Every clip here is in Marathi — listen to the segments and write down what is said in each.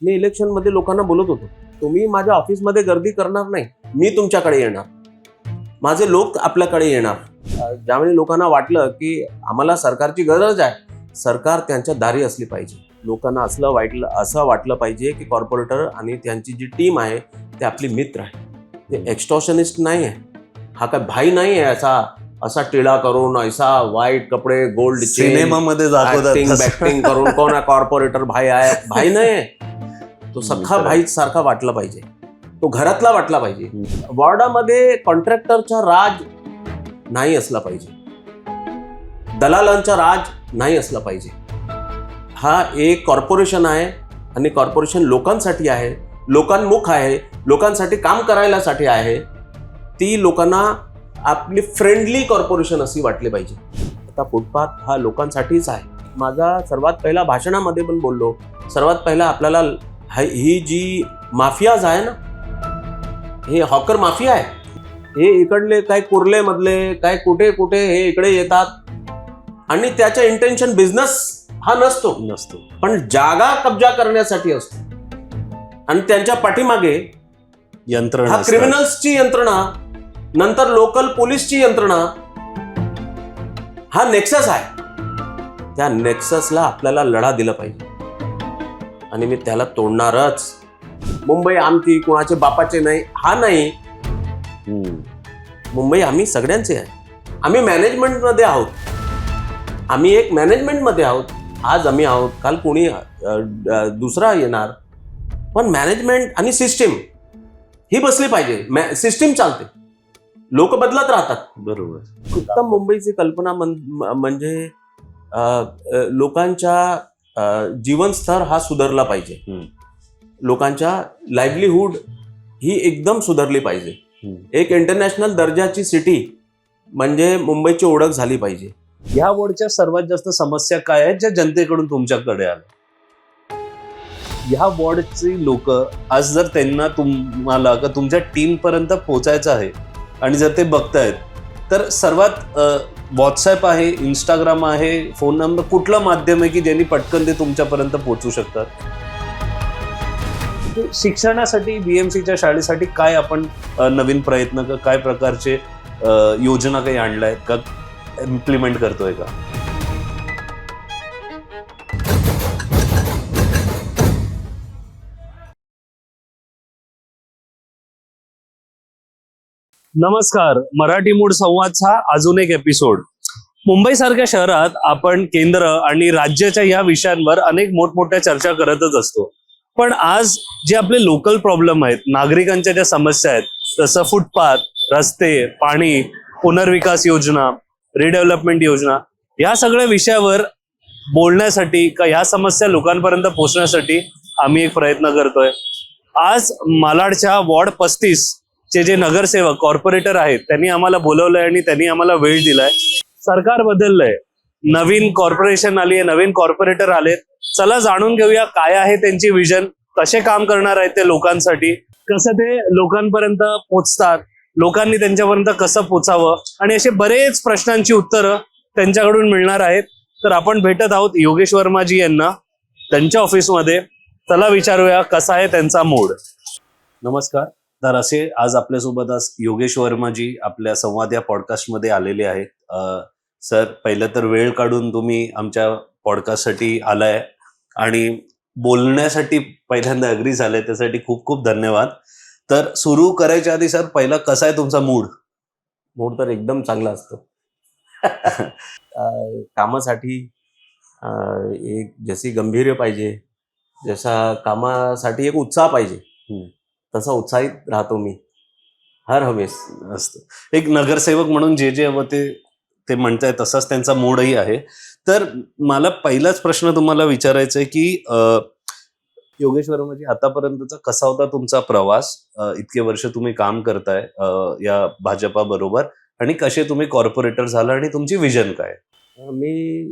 मी इलेक्शनमध्ये लोकांना बोलत होतो, तुम्ही माझ्या ऑफिसमध्ये गर्दी करणार नाही, मी तुमच्याकडे येणार, माझे लोक आपल्याकडे येणार. ज्यावेळी लोकांना वाटलं की आम्हाला सरकारची गरज आहे, सरकार त्यांच्या दारी असली पाहिजे. लोकांना असं वाटलं पाहिजे की कॉर्पोरेटर आणि त्यांची जी टीम आहे ते आपली मित्र आहे, ते एक्स्टॉर्शनिस्ट नाही आहे. हा काय भाई नाही आहे असा टिळा करून, ऐसा वाईट कपडे, गोल्ड सिनेमामध्ये बॅक्टिंग करून कोण कॉर्पोरेटर भाई आहे. भाई नाही, तो सख्खा भाई सारखा वाटला पाहिजे, तो घरातला वाटला पाहिजे. वॉर्डामध्ये कॉन्ट्रॅक्टरचा राज नाही असला पाहिजे, दलालांचा राज नाही असला पाहिजे. हा एक कॉर्पोरेशन आहे आणि कॉर्पोरेशन लोकांसाठी आहे, लोकांमुख आहे, लोकांसाठी काम करायलासाठी आहे. ती लोकांना आपली फ्रेंडली कॉर्पोरेशन अशी वाटली पाहिजे. आता फुटपाथ हा लोकांसाठीच आहे. माझा सर्वात पहिला भाषणामध्ये पण बोललो, सर्वात पहिला आपल्याला ही जी माफियाज आहे ना, हे हॉकर माफिया आहे. हे इकडले काय कुर्लेमधले काय कुठे कुठे हे इकडे येतात आणि त्याचं इंटेन्शन बिझनेस हा नसतो, पण जागा कब्जा करण्यासाठी असतो. आणि त्यांच्या पाठीमागे यंत्रणा, हा क्रिमिनल्सची यंत्रणा, नंतर लोकल पोलीसची यंत्रणा, हा नेक्सस आहे. त्या नेक्ससला आपल्याला लढा दिला पाहिजे आणि मी त्याला तोडणारच. मुंबई आमची कोणाचे बापाचे नाही, हा नाही. मुंबई आम्ही सगळ्यांचे आहे. आम्ही मॅनेजमेंटमध्ये आहोत, आम्ही एक मॅनेजमेंटमध्ये आहोत. आज आम्ही आहोत, काल कोणी दुसरा येणार, पण मॅनेजमेंट आणि सिस्टीम ही बसली पाहिजे. सिस्टीम चालते, लोक बदलत राहतात. बरोबर. उत्तम मुंबईची कल्पना म्हणजे लोकांच्या जीवनस्तर हा सुधारला पाहिजे, लोकांच्या लाईव्हलीहूड ही एकदम सुधारली पाहिजे. एक इंटरनॅशनल दर्जाची सिटी म्हणजे मुंबईची ओळख झाली पाहिजे. या वॉर्डच्या सर्वात जास्त समस्या काय आहेत ज्या जनतेकडून तुमच्याकडे आल्या? ह्या वॉर्डची लोक आज जर त्यांना तुम्हाला का तुमच्या टीम पर्यंत पोहोचायचं आहे आणि जर ते बघतायत तर सर्वात व्हॉट्सॲप आहे, इंस्टाग्राम आहे, फोन नंबर, कुठलं माध्यम आहे की ज्यांनी पटकन ते तुमच्यापर्यंत पोहोचू शकतात? शिक्षणासाठी बीएमसीच्या शाळेसाठी काय आपण नवीन प्रयत्न, काय प्रकारचे योजना काही आणलाय का, इम्प्लिमेंट करतोय का? नमस्कार, मराठी मूड संवादचा अजून एक एपिसोड. मुंबईसारख्या शहरात आपण केंद्र आणि राज्याच्या या विषयांवर अनेक मोठमोठ्या चर्चा करतच असतो. पण आज जे आपले लोकल प्रॉब्लेम आहेत, नागरिकांच्या ज्या समस्या आहेत, जसं फुटपाथ, रस्ते, पाणी, पुनर्विकास योजना, रिडेव्हलपमेंट योजना, या सगळ्या विषयावर बोलण्यासाठी का ह्या समस्या लोकांपर्यंत पोहोचण्यासाठी आम्ही एक प्रयत्न करतोय. आज मालाडच्या वॉर्ड 35 चे जे नगरसेवक कॉर्पोरेटर आहेत त्यांनी आम्हाला बोलवलंय आणि त्यांनी आम्हाला वेळ दिलाय. सरकार बदललंय, नवीन कॉर्पोरेशन आली आहे, नवीन कॉर्पोरेटर आलेत. चला जाणून घेऊया काय आहे त्यांची विजन, कसे काम करणार आहेत ते लोकांसाठी, कसं ते लोकांपर्यंत पोचतात, लोकांनी त्यांच्यापर्यंत कसं पोचावं, आणि असे बरेच प्रश्नांची उत्तरं त्यांच्याकडून मिळणार आहेत. तर आपण भेटत आहोत योगेश वर्माजी यांना त्यांच्या ऑफिसमध्ये. चला विचारूया कसा आहे त्यांचा मूड. नमस्कार. तर असे आज आपल्यासोबत आज योगेश वर्माजी आपल्या संवाद या पॉडकास्टमध्ये आलेले आहेत. सर, पहिलं तर वेळ काढून तुम्ही आमच्या पॉडकास्टसाठी आलाय आणि बोलण्यासाठी पहिल्यांदा अग्री झालाय, त्यासाठी खूप खूप धन्यवाद. तर सुरू करायच्या आधी सर, पहिला कसा आहे तुमचा मूड? मूड तर एकदम चांगला असतो. कामासाठी एक जशी गंभीर्य पाहिजे, जसा कामासाठी एक उत्साह पाहिजे, तसा उत्साहित राहतो मी हर हमेश असतो. एक नगरसेवक म्हणून जे जे हवं ते म्हणताय तसाच त्यांचा मूडही आहे. तर मला पहिलाच प्रश्न तुम्हाला विचारायचा आहे की योगेश वर्माजी, आतापर्यंतचा कसा होता तुमचा प्रवास? इतके वर्ष तुम्ही काम करताय या भाजपा बरोबर, आणि कसे तुम्ही कॉर्पोरेटर झाला आणि तुमची विजन काय? मी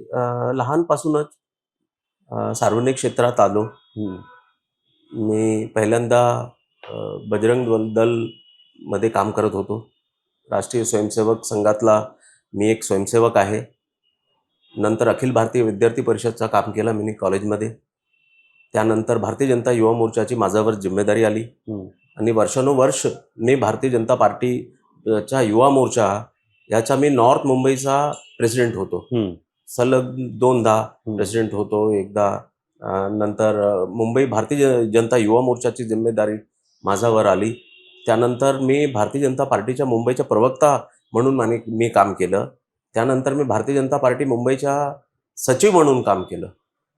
लहानपासूनच सार्वजनिक क्षेत्रात आलो. मी पहिल्यांदा बजरंग दल मध्ये काम करत होतो. राष्ट्रीय स्वयंसेवक संघातला मी एक स्वयंसेवक आहे. नंतर अखिल भारतीय विद्यार्थी परिषदचं काम केलं मी कॉलेजमध्ये. त्यानंतर भारतीय जनता युवा मोर्चाची माझ्यावर जिम्मेदारी आली आणि वर्षानुवर्ष मी भारतीय जनता पार्टीचा युवा मोर्चा याचा मी नॉर्थ मुंबईचा प्रेसिडेंट होतो. सलग 2दा प्रेसिडेंट होतो. एकदा नंतर मुंबई भारतीय जनता युवा मोर्चाची जिम्मेदारी माझ्यावर आली. त्यानंतर मी भारतीय जनता पार्टीच्या मुंबईच्या प्रवक्ता म्हणून मी काम केलं. त्यानंतर मी भारतीय जनता पार्टी मुंबईच्या सचिव म्हणून काम केलं.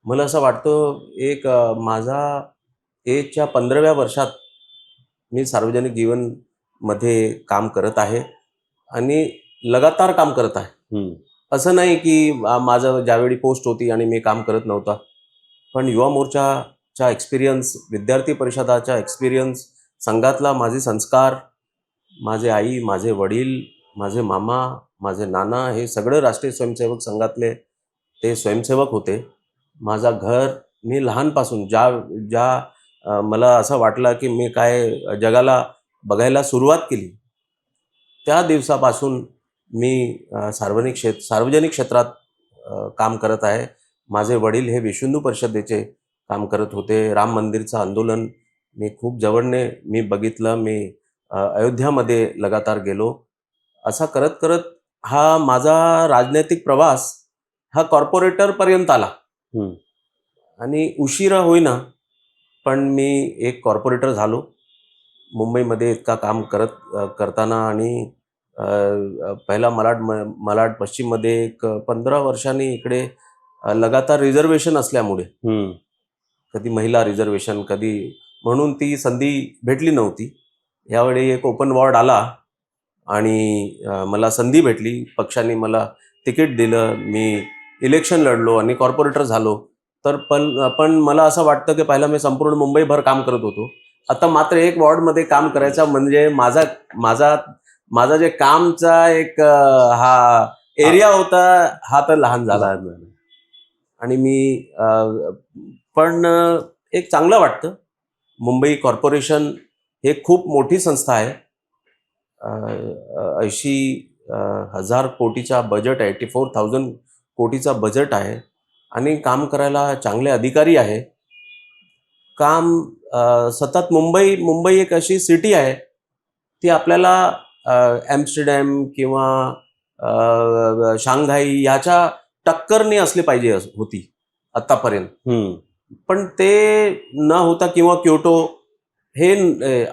मला असं वाटतं एक माझा एजच्या 15व्या वर्षात मी सार्वजनिक जीवनमध्ये काम करत आहे आणि लगातार काम करत आहे. असं नाही की माझं ज्यावेळी पोस्ट होती आणि मी काम करत नव्हता, पण युवा मोर्चाचा एक्सपिरियन्स, विद्यार्थी परिषदाचा एक्सपिरियन्स, संघातला माझे संस्कार, माझे आई, माझे वडील, माझे मामा, माझे नाना हे सगळे राष्ट्रीय स्वयंसेवक संघातले ते स्वयंसेवक होते. माझा घर मी लहानपासून ज्या मला असं वाटलं की मी काय जगाला बघायला सुरुवात केली त्या दिवसापासून मी सार्वजनिक क्षेत्रात काम करत आहे. माझे वडील हे विश्व हिंदू परिषदेचे काम करत होते. राम मंदिरचं आंदोलन मी खूप जवळने मी बघितलं. मी अयोध्यामध्ये लगातार गेलो. असा करत करत हा माझा राजनैतिक प्रवास हा कॉर्पोरेटरपर्यंत आला आणि उशिरा होईना पण मी एक कॉर्पोरेटर झालो. मुंबईमध्ये इतका काम करताना आणि पहिला मालाड पश्चिममध्ये एक 15 वर्षांनी इकडे लगातार रिझर्वेशन असल्यामुळे कधी महिला रिझर्वेशन कधी म्हणून ती संधी भेटली नव्हती. यावेळी एक ओपन वॉर्ड आला आणि मला संधी भेटली. पक्षाने मला तिकीट दिलं. मी इलेक्शन लढलो आणि कॉर्पोरेटर झालो. तर पण मला असं वाटतं की पहिला मी संपूर्ण मुंबईभर काम करत होतो. आता मात्र एक वॉर्डमध्ये काम करायचा म्हणजे माझा जे कामचा एक हा एरिया होता हा तर लहान झाला आणि मी पण एक चांगलं वाटतं. मुंबई कॉर्पोरेशन हे खूप मोठी संस्था आहे. 80,000 कोटीचा बजेट आहे. 84,000 कोटीचा बजेट आहे आणि काम करायला चांगले अधिकारी आहे. काम सतत मुंबई एक अशी सिटी आहे ती आपल्याला ॲम्स्टरडॅम किंवा शांघाई याच्या टक्करने असली पाहिजे होती आतापर्यंत. पण ते न होता किंवा क्योटो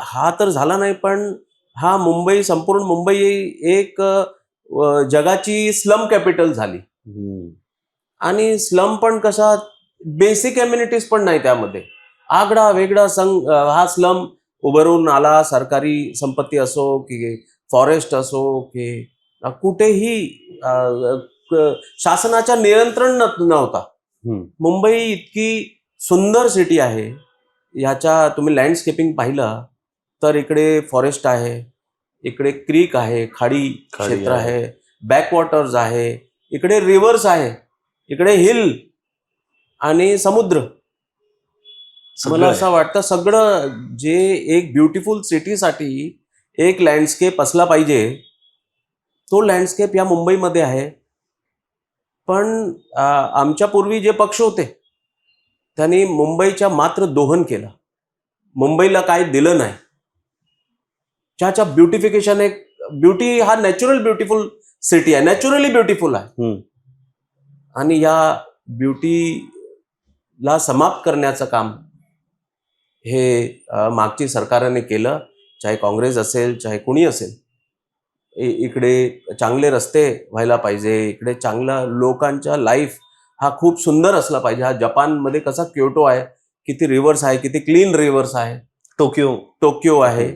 हा तर झाला नाही. पण हा संपूर्ण मुंबई एक जगाची स्लम कॅपिटल झाली आणि स्लम पण कसा बेसिक एम्युनिटीज पण नाही त्यामध्ये. आगळा वेगळा हा स्लम उभरून आला. सरकारी संपत्ती असो की फॉरेस्ट असो की कुठेही शासनाच्या नियंत्रण नव्हता. मुंबई इतकी सुंदर सिटी आहे. ह्याच्या तुम्ही लँडस्केपिंग पाहिलं तर इकडे फॉरेस्ट आहे, इकडे क्रीक आहे, खाडी क्षेत्र आहे, बॅकवॉटर्स आहे, इकडे रिव्हर्स आहे, इकडे हिल आणि समुद्र. मला असं वाटतं सगळं जे एक ब्युटिफुल सिटीसाठी एक लँडस्केप असला पाहिजे तो लँडस्केप या मुंबईमध्ये आहे. पण आमच्या पूर्वी जे पक्ष होते त्यांनी मुंबईच्या मात्र दोहन केलं. मुंबईला काय दिलं नाही. ज्याच्या ब्युटिफिकेशन एक ब्युटी हा नॅचरल ब्युटिफुल सिटी आहे, नॅचरली ब्युटिफुल आहे आणि या ब्युटीला समाप्त करण्याचं काम हे मागची सरकारने केलं. चाहे काँग्रेस असेल चाहे कुणी असेल. इकडे चांगले रस्ते व्हायला पाहिजे. इकडे चांगला लोकांचा लाईफ हा खूप सुंदर असला पाहिजे. हा जपानमध्ये कसा क्योटो आहे, किती रिव्हर्स आहे, किती क्लीन रिव्हर्स आहे. टोकियो आहे.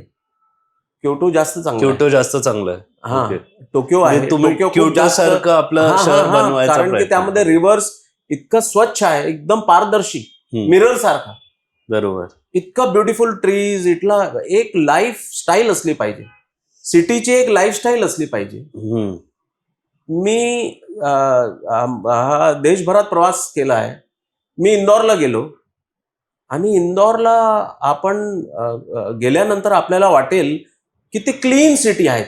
क्योटो जास्त चांगलं आहे. हा टोकियो आहे. क्योटो सारखं आपलं शहर बनवायचं कारण की त्यामध्ये रिव्हर्स इतकं स्वच्छ आहे, एकदम पारदर्शी मिरर सारखा. बरोबर. इतकं ब्युटिफुल ट्रीज. इथला एक लाईफ स्टाईल असली पाहिजे. सिटीची एक लाईफस्टाईल असली पाहिजे. मी हा देशभरात प्रवास केला आहे. मी इंदोरला गेलो आणि इंदोरला आपण गेल्यानंतर आपल्याला वाटेल किती क्लीन सिटी आहे.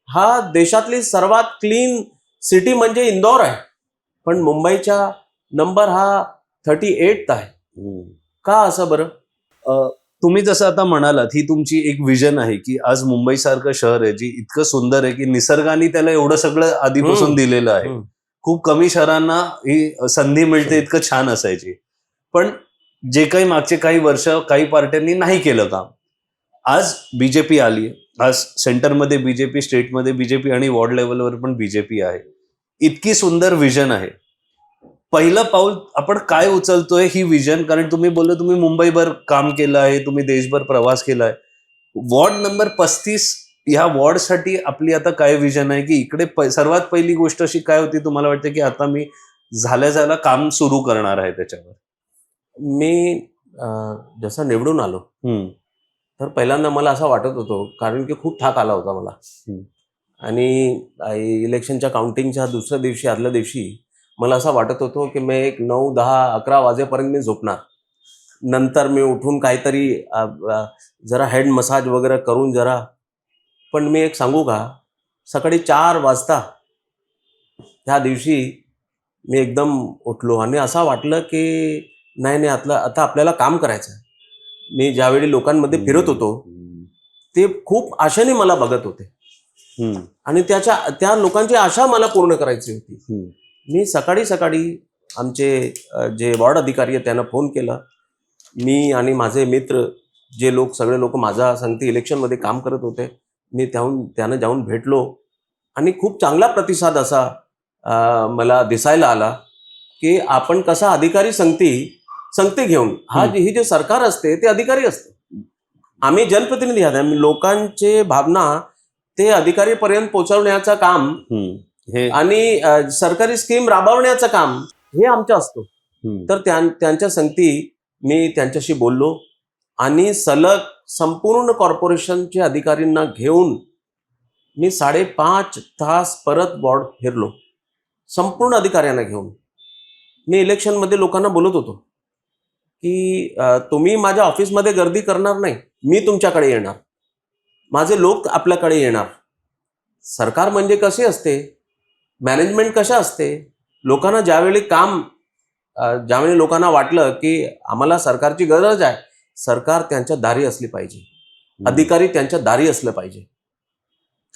हा देशातली सर्वात क्लीन सिटी म्हणजे इंदोर आहे. पण मुंबईचा नंबर हा 38 आहे. का असं बरं? तुम्ही जसं आता म्हणालात, ही तुमची एक विजन आहे की आज मुंबई सारखं शहर आहे जी इतकं सुंदर आहे की निसर्गाने त्याला एवढं सगळं आधीपासून दिलेलं आहे. खूप कमी शहरांना ही संधी मिळते इतकं छान असायची. पण जे काही मागचे काही वर्ष काही पार्ट्यांनी नाही केलं काम. आज बीजेपी आली, आज सेंटरमध्ये बीजेपी, स्टेटमध्ये बीजेपी आणि वॉर्ड लेवलवर पण बीजेपी आहे. इतकी सुंदर विजन आहे. पहिलं पाऊल आपण काय उचलतोय ही विजन, कारण तुम्ही बोलले तुम्ही मुंबईभर काम केलं आहे, तुम्ही देशभर प्रवास केलाय. वॉर्ड नंबर 35 ह्या वॉर्डसाठी आपली आता काय विजन आहे, की इकडे सर्वात पहिली गोष्ट अशी काय होती तुम्हाला वाटतं की आता मी झाल्या काम सुरू करणार आहे त्याच्यावर? मी जसं निवडून आलो तर पहिल्यांदा मला असं वाटत होतं, कारण की खूप थाक आला होता मला. आणि इलेक्शनच्या काउंटिंगच्या दुसऱ्या दिवशी, आदल्या दिवशी मला असं वाटत होतं की मी एक 9, 10, 11 वाजेपर्यंत मी झोपणार. नंतर मी उठून काहीतरी जरा हेड मसाज वगैरे करून जरा. पण मी एक सांगू का, सकाळी 4 वाजता त्या दिवशी मी एकदम उठलो आणि असं वाटलं की नाही आता आपल्याला काम करायचं आहे. मी ज्यावेळी लोकांमध्ये फिरत होतो ते खूप आशेने मला बघत होते आणि त्या लोकांची आशा मला पूर्ण करायची होती. मी सकाळी आमचे जे वॉर्ड अधिकारी आहेत त्यांना फोन केला. मी आणि माझे मित्र सगळे लोक माझ्या संगती इलेक्शनमध्ये काम करत होते, मी त्यांना जाऊन भेटलो आणि खूप चांगला प्रतिसाद असा मला दिसायला आला की आपण कसा अधिकारी संगती घेऊन ही जे सरकार असते ते अधिकारी असते. आम्ही जनप्रतिनिधी आहात, आम्ही लोकांचे भावना ते अधिकारीपर्यंत पोहोचवण्याचं काम आणि सरकारी स्कीम राबवण्याचं काम हे आमचं असतो. तर त्यांच्या संगती मी त्यांच्याशी बोललो आणि सलग संपूर्ण कॉर्पोरेशनच्या अधिकाऱ्यांना घेऊन मी 5.5 तास परत वॉर्ड फिरलो, संपूर्ण अधिकाऱ्यांना घेऊन. मी इलेक्शनमध्ये लोकांना बोलत होतो की तुम्ही माझ्या ऑफिसमध्ये गर्दी करणार नाही, मी तुमच्याकडे येणार, माझे लोक आपल्याकडे येणार. सरकार म्हणजे कसे असते, मॅनेजमेंट कशा असते, लोकांना ज्यावेळी लोकांना वाटलं की आम्हाला सरकारची गरज आहे, सरकार त्यांच्या दारी असली पाहिजे, अधिकारी त्यांच्या दारी असले पाहिजे.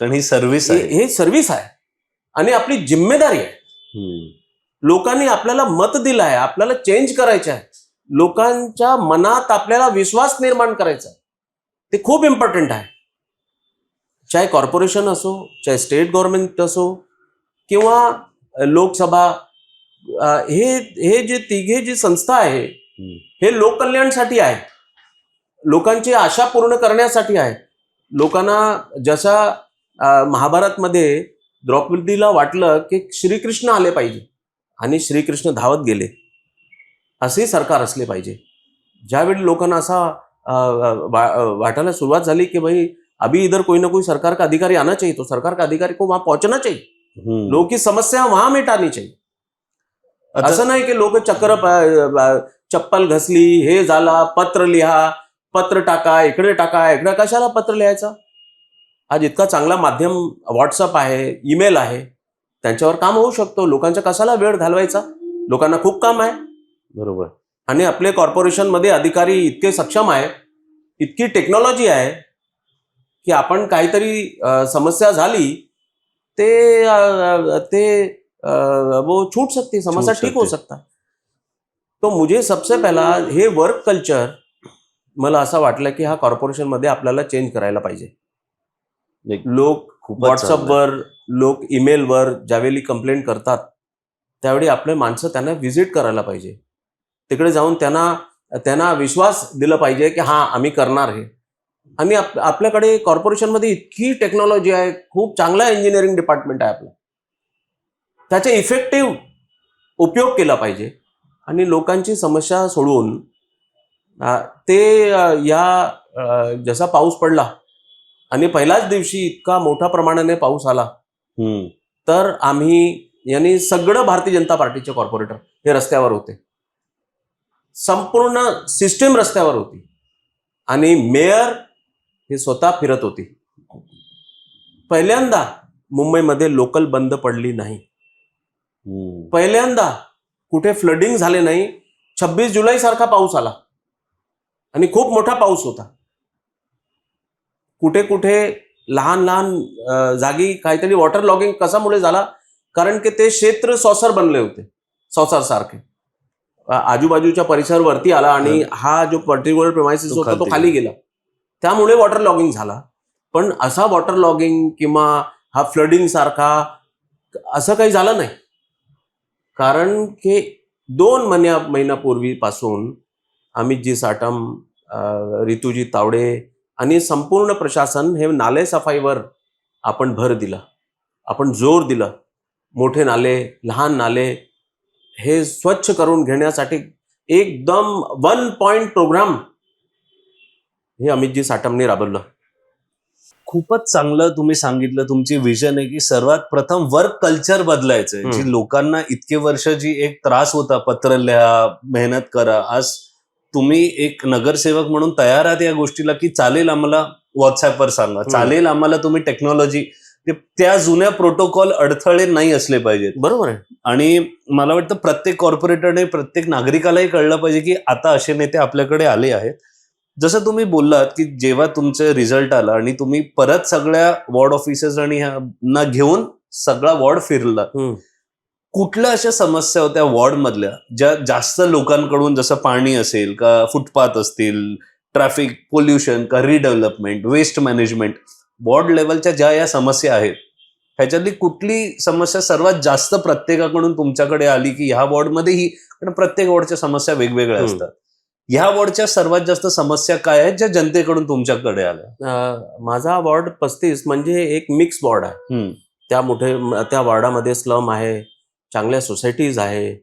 कारण ही सर्व्हिस आहे, हे सर्व्हिस आहे आणि आपली जिम्मेदारी आहे. लोकांनी आपल्याला मत दिलं आहे, आपल्याला चेंज करायचं आहे, लोकांच्या मनात आपल्याला विश्वास निर्माण करायचा आहे. ते खूप इम्पॉर्टंट आहे. चाहे कॉर्पोरेशन असो, चाहे स्टेट गव्हर्नमेंट असो किंवा लोकसभा, हे जे तिघे जी संस्था आहे हे लोककल्याणासाठी आहे, लोकांची आशा पूर्ण करण्यासाठी आहे. लोकांना जसा महाभारतमध्ये द्रौपदीला वाटलं की श्रीकृष्ण आले पाहिजे आणि श्रीकृष्ण धावत गेले, असे सरकार असले पाहिजे. ज्यावेळी लोकांना असा वाटायला सुरुवात झाली की भाई अभी इधर कोई ना कोई सरकार का अधिकारी आना चाहिए, तो सरकार का अधिकारी को वहां पहुंचना चाहिए, लोगों की समस्या वहां मिटानी चाहिए. असं नाही की लोक चप्पल घसली, हे झाला, पत्र लिहा, पत्र टाका, इकडे कशाला पत्र लिहायचा? आज इतका चांगला माध्यम व्हॉट्सअप आहे, ईमेल आहे, त्यांच्यावर काम होऊ शकतो. लोकांचा कशाला वेळ घालवायचा? लोकांना खूप काम आहे. बरोबर. आणि आपले कॉर्पोरेशनमध्ये अधिकारी इतके सक्षम आहे, इतकी टेक्नॉलॉजी आहे की आपण काहीतरी समस्या झाली वो छूट सकती, समस्या ठीक हो सकता. तो मुझे सबसे पहला हे वर्क कल्चर मला असं वाटलं की हा कॉर्पोरेशनमध्ये आपल्याला चेंज करायला पाहिजे. लोक व्हॉट्सअपवर, लोक ईमेलवर ज्यावेळी कंप्लेंट करतात त्यावेळी आपले माणसं त्यांना व्हिजिट करायला पाहिजे. तिकडे जाऊन त्यांना विश्वास दिला पाहिजे की हां आम्ही करणार हे. आणि आपल्याकडे कॉर्पोरेशनमध्ये इतकी टेक्नॉलॉजी आहे, खूप चांगला इंजिनिअरिंग डिपार्टमेंट आहे आपलं, त्याचा इफेक्टिव्ह उपयोग केला पाहिजे आणि लोकांची समस्या सोडवून जसा पाऊस पडला आणि पहिल्याच दिवशी इतका मोठ्या प्रमाणाने पाऊस आला, तर आम्ही सगळं भारतीय जनता पार्टीचे कॉर्पोरेटर हे रस्त्यावर होते, संपूर्ण सिस्टीम रस्त्यावर होती आणि मेयर हे स्वतः फिरत होती. पहिल्यांदा मुंबईमध्ये लोकल बंद पडली नाही, पहिल्यांदा कुठे फ्लडिंग झाले नाही. 26 जुलै सारखा पाऊस आला आणि खूप मोठा पाऊस होता. कुठे कुठे लहान लहान जागी काहीतरी वॉटर लॉगिंग कशामुळे झाला, कारण की ते क्षेत्र सॉसर बनले होते, सॉसर सारखे. आजूबाजूच्या परिसर वरती आला आणि हा जो पर्टिक्युलर प्रेमायसिस तो होता तो खाली खाली गेला. त्यामुळे वॉटर लॉगिंग झाला. पण असा वॉटर लॉगिंग किंवा हा फ्लडिंग सारखा असं काही झालं नाही, कारण की 2 महिन्यापूर्वीपासून अमितजी साटम, रितुजी तावडे आणि संपूर्ण प्रशासन हे नाले सफाईवर आपण भर दिला, आपण जोर दिला. मोठे नाले, लहान नाले हे स्वच्छ करून घेण्यासाठी एकदम 1 पॉइंट प्रोग्राम हे अमितजी साटमने राबवलं. खूपच चांगलं तुम्ही सांगितलं. तुमची विजन आहे की सर्वात प्रथम वर्क कल्चर बदलायचंय. जी लोकांना इतके वर्ष जी एक त्रास होता, पत्र लिहा, मेहनत करा, आज तुम्ही एक नगरसेवक म्हणून तयार आहात या गोष्टीला की चालेल आम्हाला व्हॉट्सअपवर सांगा, चालेल आम्हाला तुम्ही टेक्नॉलॉजी, त्या जुन्या प्रोटोकॉल अडथळे नाही असले पाहिजेत. बरोबर आहे. आणि मला वाटतं प्रत्येक कॉर्पोरेटरने, प्रत्येक नागरिकालाही कळलं पाहिजे की आता असे नेते आपल्याकडे आले आहेत. जसं तुम्ही बोललात की जेव्हा तुमचे रिझल्ट आला आणि तुम्ही परत सगळ्या वॉर्ड ऑफिसर्स आणि ना घेऊन सगळा वॉर्ड फिरला, कुठल्या अशा समस्या होत्या वॉर्ड मधल्या ज्या जास्त लोकांकडून, जसं पाणी असेल का, फुटपाथ असतील, ट्रॅफिक पोल्युशन का, रिडेव्हलपमेंट, वेस्ट मॅनेजमेंट, वॉर्ड लेवलच्या ज्या या समस्या आहेत, ह्याच्यातली कुठली समस्या सर्वात जास्त प्रत्येकाकडून तुमच्याकडे आली की ह्या वॉर्डमध्ये ही, कारण प्रत्येक वॉर्डच्या समस्या वेगवेगळ्या असतात, ह्या वॉर्डच्या सर्वात जास्त समस्या काय आहेत ज्या जनतेकडून तुमच्याकडे आल्या? माझा वॉर्ड 35 म्हणजे एक मिक्स वॉर्ड आहे. त्या वॉर्डामध्ये स्लम आहे, चांगल्या सोसायटीज आहे.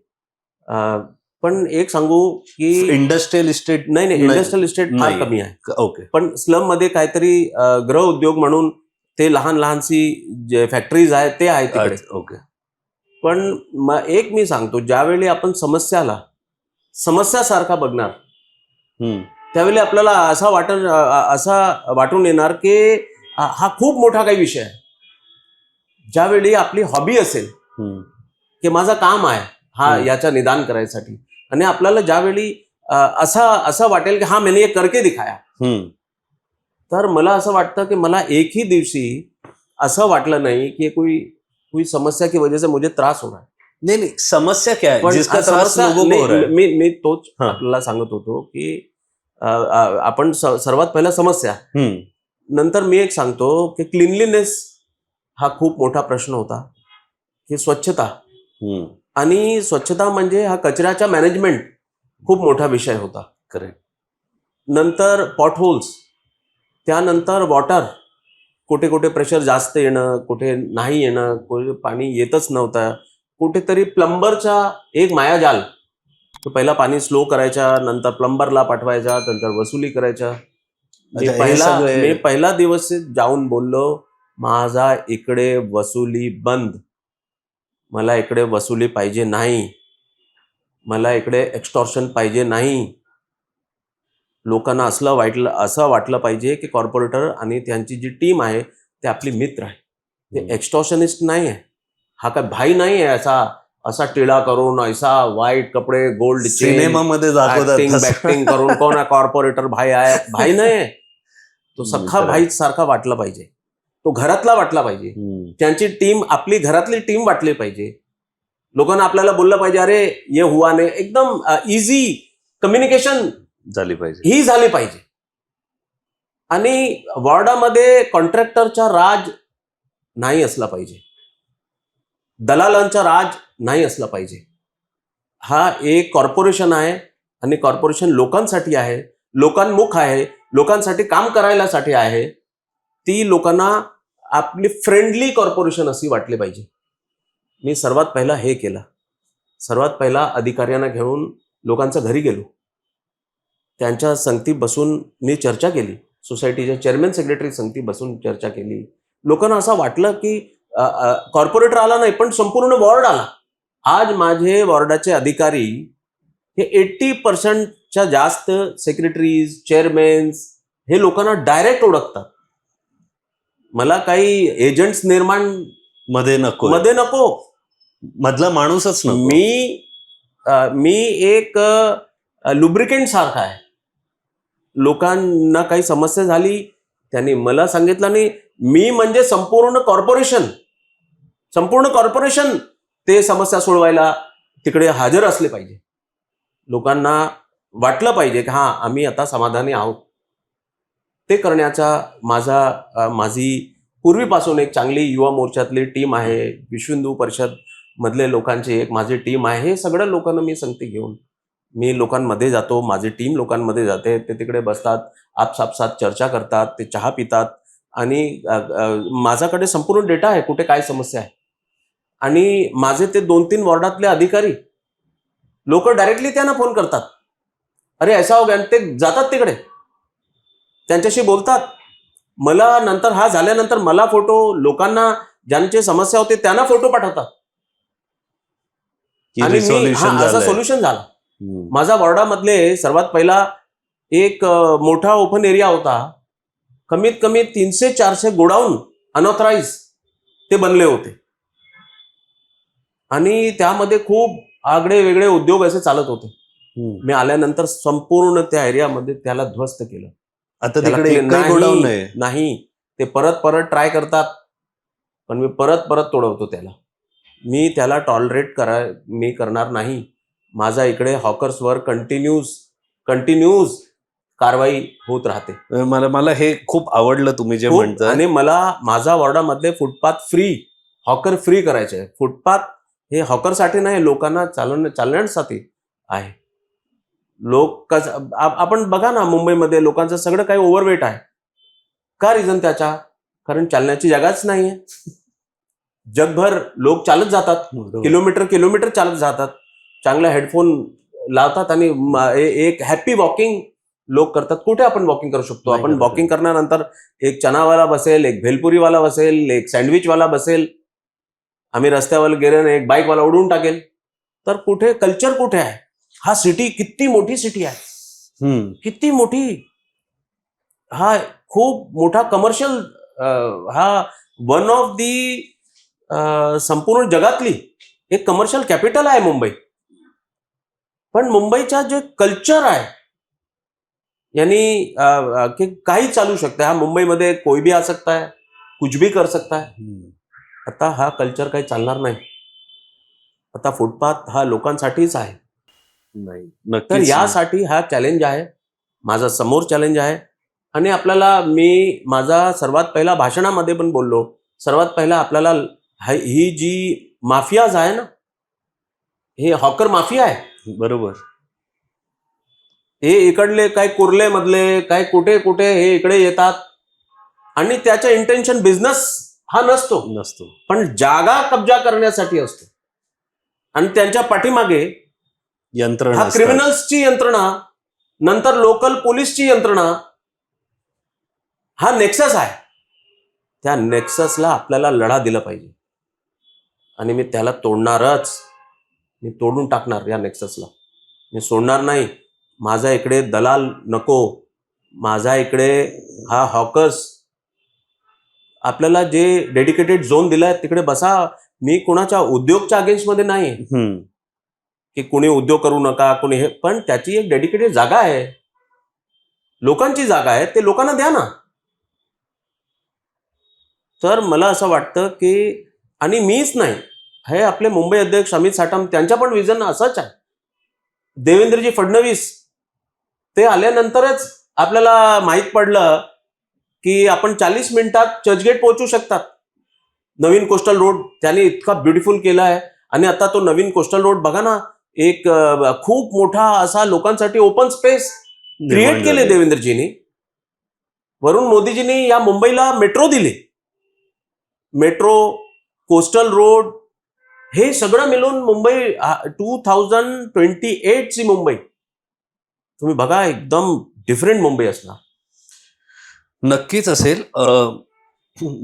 पण एक सांगू की इंडस्ट्रियल इस्टेट नाही, इंडस्ट्रियल इस्टेट फार कमी आहे. ओके. पण स्लम मध्ये काहीतरी गृह उद्योग म्हणून ते लहान लहानशी जे फॅक्टरीज आहेत ते आहे तिकडे. ओके. पण एक मी सांगतो, ज्यावेळी आपण समस्यासारखा बघणार, त्यावेळी आपल्याला असा वाटून येणार की हा खूप मोठा काही विषय आहे. ज्यावेळी आपली हॉबी असेल की माझं काम आहे हा याचा निदान करायसाठी, आणि आपल्याला ज्यावेळी असं वाटेल की हा मैंने ये करके दिखाया, तर मला असं वाटतं की मला एकही दिवशी असं वाटलं नाही की कोई समस्या की वजह से मुझे त्रास हो रहा है. नाही, समस्या क्या है जिसका त्रास लोगों को हो रहा है? मी तोच आपल्याला सांगत होतो की आपण सर्वात पहिला समस्या, नंतर मी एक सांगतो की क्लीनलीनेस हा खूप मोठा प्रश्न होता, की स्वच्छता. आणि स्वच्छता म्हणजे हा कचऱ्याचा मॅनेजमेंट खूप मोठा विषय होता. करेक्ट. नंतर पॉटहोल्स, त्यानंतर वॉटर, कुठे कुठे प्रेशर जास्त येणं, कुठे नाही येणं, कुठे पाणी येतच नव्हतं, कुठेतरी प्लंबरचा एक मायाजाल. तो पहिला पाणी स्लो करायचा, नंतर प्लंबरला पाठवायचा, नंतर वसुली करायचा. मी पहिला दिवस जाऊन बोललो, माझा इकडे वसुली बंद, मला इकडे वसुली पाहिजे नाही, मला इकडे एक्स्टॉर्शन पाहिजे नाही. लोकांना असं वाटलं पाहिजे की कॉर्पोरेटर आणि त्यांची जी टीम आहे ते आपली मित्र आहे, ते एक्स्टॉर्शनिस्ट नाही आहे. हा काय भाई नाही आहे असा टिळा करून, ऐसा वाईट कपडे, गोल्ड सिनेमामध्ये बॅक्टिंग करून कोण कॉर्पोरेटर भाई आहे. भाई नाही, तो सख्खा भाई सारखा वाटला पाहिजे, तो घरातला वाटला पाहिजे, त्यांची टीम आपली घरातली टीम वाटली पाहिजे. लोकांना आपल्याला बोललं पाहिजे, अरे ये हुआ नाही, एकदम इझी कम्युनिकेशन झाली पाहिजे, ही झाली पाहिजे. आणि वॉर्डामध्ये कॉन्ट्रॅक्टरचा राज नाही असला पाहिजे, दलालांचा राज नाही असला पाहिजे. हा एक कॉर्पोरेशन आहे आणि कॉर्पोरेशन लोकांसाठी आहे, लोकांमुख आहे, लोकांसाठी काम करायलासाठी आहे. ती लोकांना आपली फ्रेंडली कॉर्पोरेशन अशी वाटली पाहिजे. मी सर्वात पहिला हे केलं. सर्वात पहिला अधिकाऱ्यांना घेऊन लोकांच्या घरी गेलो, त्यांच्या संगती बसून मी चर्चा केली, सोसायटीच्या चेअरमॅन सेक्रेटरी संगती बसून चर्चा केली. लोकांना असं वाटलं की कॉर्पोरेटर आला नाही पण संपूर्ण वॉर्ड आला. आज माझे वॉर्डाचे अधिकारी हे 80% जास्त सेक्रेटरीज, चेअरमॅन्स हे लोकांना डायरेक्ट ओळखतात. मला काही एजंट्स निर्माण मध्ये नको, मधला माणूसच नको. मी एक लुब्रिकेंट सारखा आहे. लोकांना काही समस्या झाली त्यांनी मला सांगितलं नाही. मी म्हणजे संपूर्ण कॉर्पोरेशन ते समस्या सोडवायला तिकडे हजर असले पाहिजे. लोकांना वाटलं पाहिजे की हां आम्ही आता समाधानी आहोत. ते करण्याचा माझी पूर्वीपासून एक चांगली युवा मोर्चातली टीम आहे. विश्व हिंदू परिषद मधले लोकांची एक माझी टीम आहे. हे सगळ्या लोकांना मी संगती घेऊन मी लोकांमध्ये जातो. माझी टीम लोकांमध्ये जाते. ते तिकडे बसतात, आपसापसात चर्चा करतात, ते चहा पितात आणि माझ्याकडे संपूर्ण डेटा आहे कुठे काय समस्या आहे. आणि माझे ते 2-3 वॉर्डातले अधिकारी लोक डायरेक्टली त्यांना फोन करतात, अरे ऐसा हो गया, ते जातात तिकडे त्यांच्याशी बोलतात. मला नंतर हा झाल्यानंतर मला फोटो, लोकांना ज्यांची समस्या होते त्यांना फोटो पाठवतात आणि असं सोल्युशन झालं. माझ्या वॉर्डामधले सर्वात पहिला एक मोठा ओपन एरिया होता. कमीत कमी 300-400 गोडाऊन अनऑथराइज ते बनले होते आणि त्यामध्ये खूप आगळे वेगळे उद्योग असे चालत होते. मी आल्यानंतर संपूर्ण त्या एरियामध्ये त्याला ध्वस्त केलं. आता तिकडे गोडाऊन नाही, ते परत ट्राय करतात पण मी परत तोडवतो त्याला. मी त्याला टॉलरेट मी करणार नाही. माझा इकडे हॉकर्सवर कंटिन्यूज कारवाई होत राहते. मला हे खूप आवडलं तुम्ही जे म्हणता. आणि मला माझ्या वॉर्डामधले फुटपाथ फ्री, हॉकर फ्री करायचे. फुटपाथ हे हॉकरसाठी नाही, लोकांना चालण्यासाठी आहे. आपण बघा ना, मुंबईमध्ये लोकांचं सगळं काही ओव्हरवेट आहे. का रिझन त्याच्या? कारण चालण्याची जागाच नाहीये. जगभर लोक चालत जातात, किलोमीटर चालत जातात, चांगला हेडफोन लावतात आणि एक हॅपी वॉकिंग लोक करतात. कुठे आपण वॉकिंग करू शकतो? आपण वॉकिंग करण्यानंतर एक चनावाला बसेल, एक भेलपुरीवाला बसेल, एक सँडविचवाला बसेल, आम्ही रस्त्यावर गेल्याने एक बाईकवाला उडवून टाकेल. तर कुठे कल्चर कुठे आहे? हा सिटी किती मोठी सिटी आहे, किती मोठी. हा खूप मोठा कमर्शियल, हा वन ऑफ दी संपूर्ण जगातली एक कमर्शियल कॅपिटल आहे मुंबई. पण मुंबईचा जे कल्चर आहे यानी काही चालू शकतं. हा मुंबईमध्ये कोई भी आ सकता है, कुछ भी कर सकता है. आता हा कल्चर काही चालणार नाही. आता फुटपाथ हा लोकांसाठीच आहे. तर यासाठी हा चॅलेंज आहे, माझा समोर चॅलेंज आहे. आणि आपल्याला मी माझा सर्वात पहिला भाषणामध्ये पण बोललो, सर्वात पहिला आपल्याला ही जी माफियाज आहे ना, हे हॉकर माफिया आहे. बरोबर. हे इकडले काय कुर्ले मधले काय कुठे हे इकडे येतात आणि त्याचं इंटेन्शन बिझनेस हा नसतो, पण जागा कब्जा करण्यासाठी असतो. आणि त्यांच्या पाठीमागे यंत्रणा, क्रिमिनल्सची यंत्रणा, नंतर लोकल पोलीसची यंत्रणा, हा नेक्सस आहे. त्या नेक्ससला आपल्याला लढा दिला पाहिजे आणि मी त्याला तोडणारच. मी तोडून टाकणार या नेक्ससला. मी सोडणार नाही. माझा इकडे दलाल नको, माझा इकडे हा हॉकर्स. आपल्याला जे डेडिकेटेड झोन दिलाय तिकडे बसा. मी कोणाच्या उद्योगच्या अगेन्स्टमध्ये नाही की कोणी उद्योग करू नका, कोणी हे, पण त्याची एक डेडिकेटेड जागा आहे, लोकांची जागा आहे, ते लोकांना द्या ना. तर मला असं वाटतं की, आणि मीच नाही, हे आपले मुंबई अध्यक्ष अमित साटम त्यांचा पण विजन असंच आहे. देवेंद्रजी फडणवीस ते आल्यानंतरच आपल्याला माहीत पडलं की आपण 40 मिनिटात चर्चगेट पोहोचू शकतात. नवीन कोस्टल रोड त्यांनी इतका ब्युटिफुल केला आहे. आणि आता तो नवीन कोस्टल रोड बघा ना, एक खूप मोठा असा लोकांसाठी ओपन स्पेस क्रिएट केले देवेंद्रजींनी. वरून मोदीजींनी या मुंबईला मेट्रो दिली. मेट्रो, कोस्टल रोड, हे सगळं मिळून मुंबई 2028 ची मुंबई तुम्ही बघा, एकदम डिफरंट मुंबई असणार. नक्कीच असेल.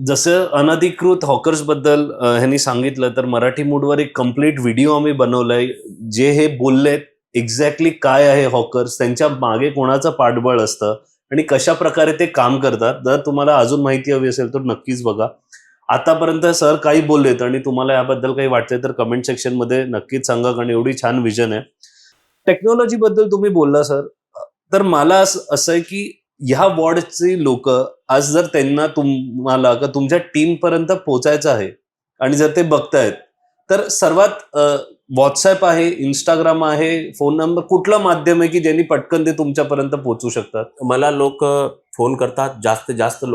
जसं अनधिकृत हॉकर्स बद्दल ह्यांनी सांगितलं, तर मराठी मूडवर एक कम्प्लीट व्हिडिओ आम्ही बनवलाय. जे हे बोललेत एक्झॅक्टली काय आहे हॉकर्स, त्यांच्या मागे कोणाचं पाठबळ असतं आणि कशा प्रकारे ते काम करतात. जर तुम्हाला अजून माहिती हवी असेल तर नक्कीच बघा. आतापर्यंत सर काही बोललेत आणि तुम्हाला याबद्दल काही वाटतंय तर कमेंट सेक्शन मध्ये नक्कीच सांगा, कारण एवढी छान विजन आहे. टेक्नॉलॉजी बद्दल तुम्ही बोलला सर. तर मला असं आहे की ह्या वॉर्डचे लोक आज जर त्यांना तुम्हाला का तुमच्या टीम पर्यंत पोहोचायचं आहे आणि जर ते बघतायत तर सर्वात व्हॉट्सअप आहे, इंस्टाग्राम आहे, फोन नंबर, कुठलं माध्यम आहे की ज्यांनी पटकन ते तुमच्यापर्यंत पोहोचू शकतात? मला लोक फोन करतात, जास्त जास्त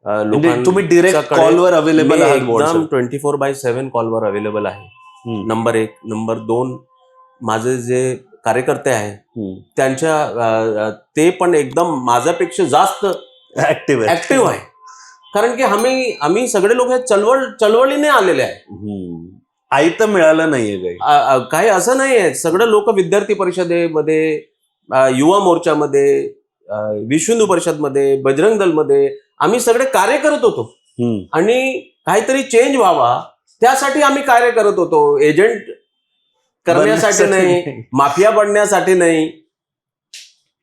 म्हणजे तुम्ही डिरेक्ट कॉलवर अवेलेबल आहात? एकदम 24/7 कॉलवर अवेलेबल आहे. नंबर 1. नंबर 2, माझे जे कार्यकर्ते आहे त्यांच्या ते पण एकदम माझ्यापेक्षा जास्त ऍक्टिव्ह आहे. कारण की आम्ही सगळे लोक चळवळीने आलेले आहे. आयतं मिळालं नाहीये काही असं नाहीये. सगळे लोक विद्यार्थी परिषदेमध्ये, युवा मोर्चामध्ये, विश्व हिंदू परिषदमध्ये, बजरंग दलमध्ये आम्ही सगळे कार्य करत होतो आणि काहीतरी चेंज व्हावा त्यासाठी आम्ही कार्य करत होतो. एजंट करण्यासाठी नाही, माफिया बनण्यासाठी नाही,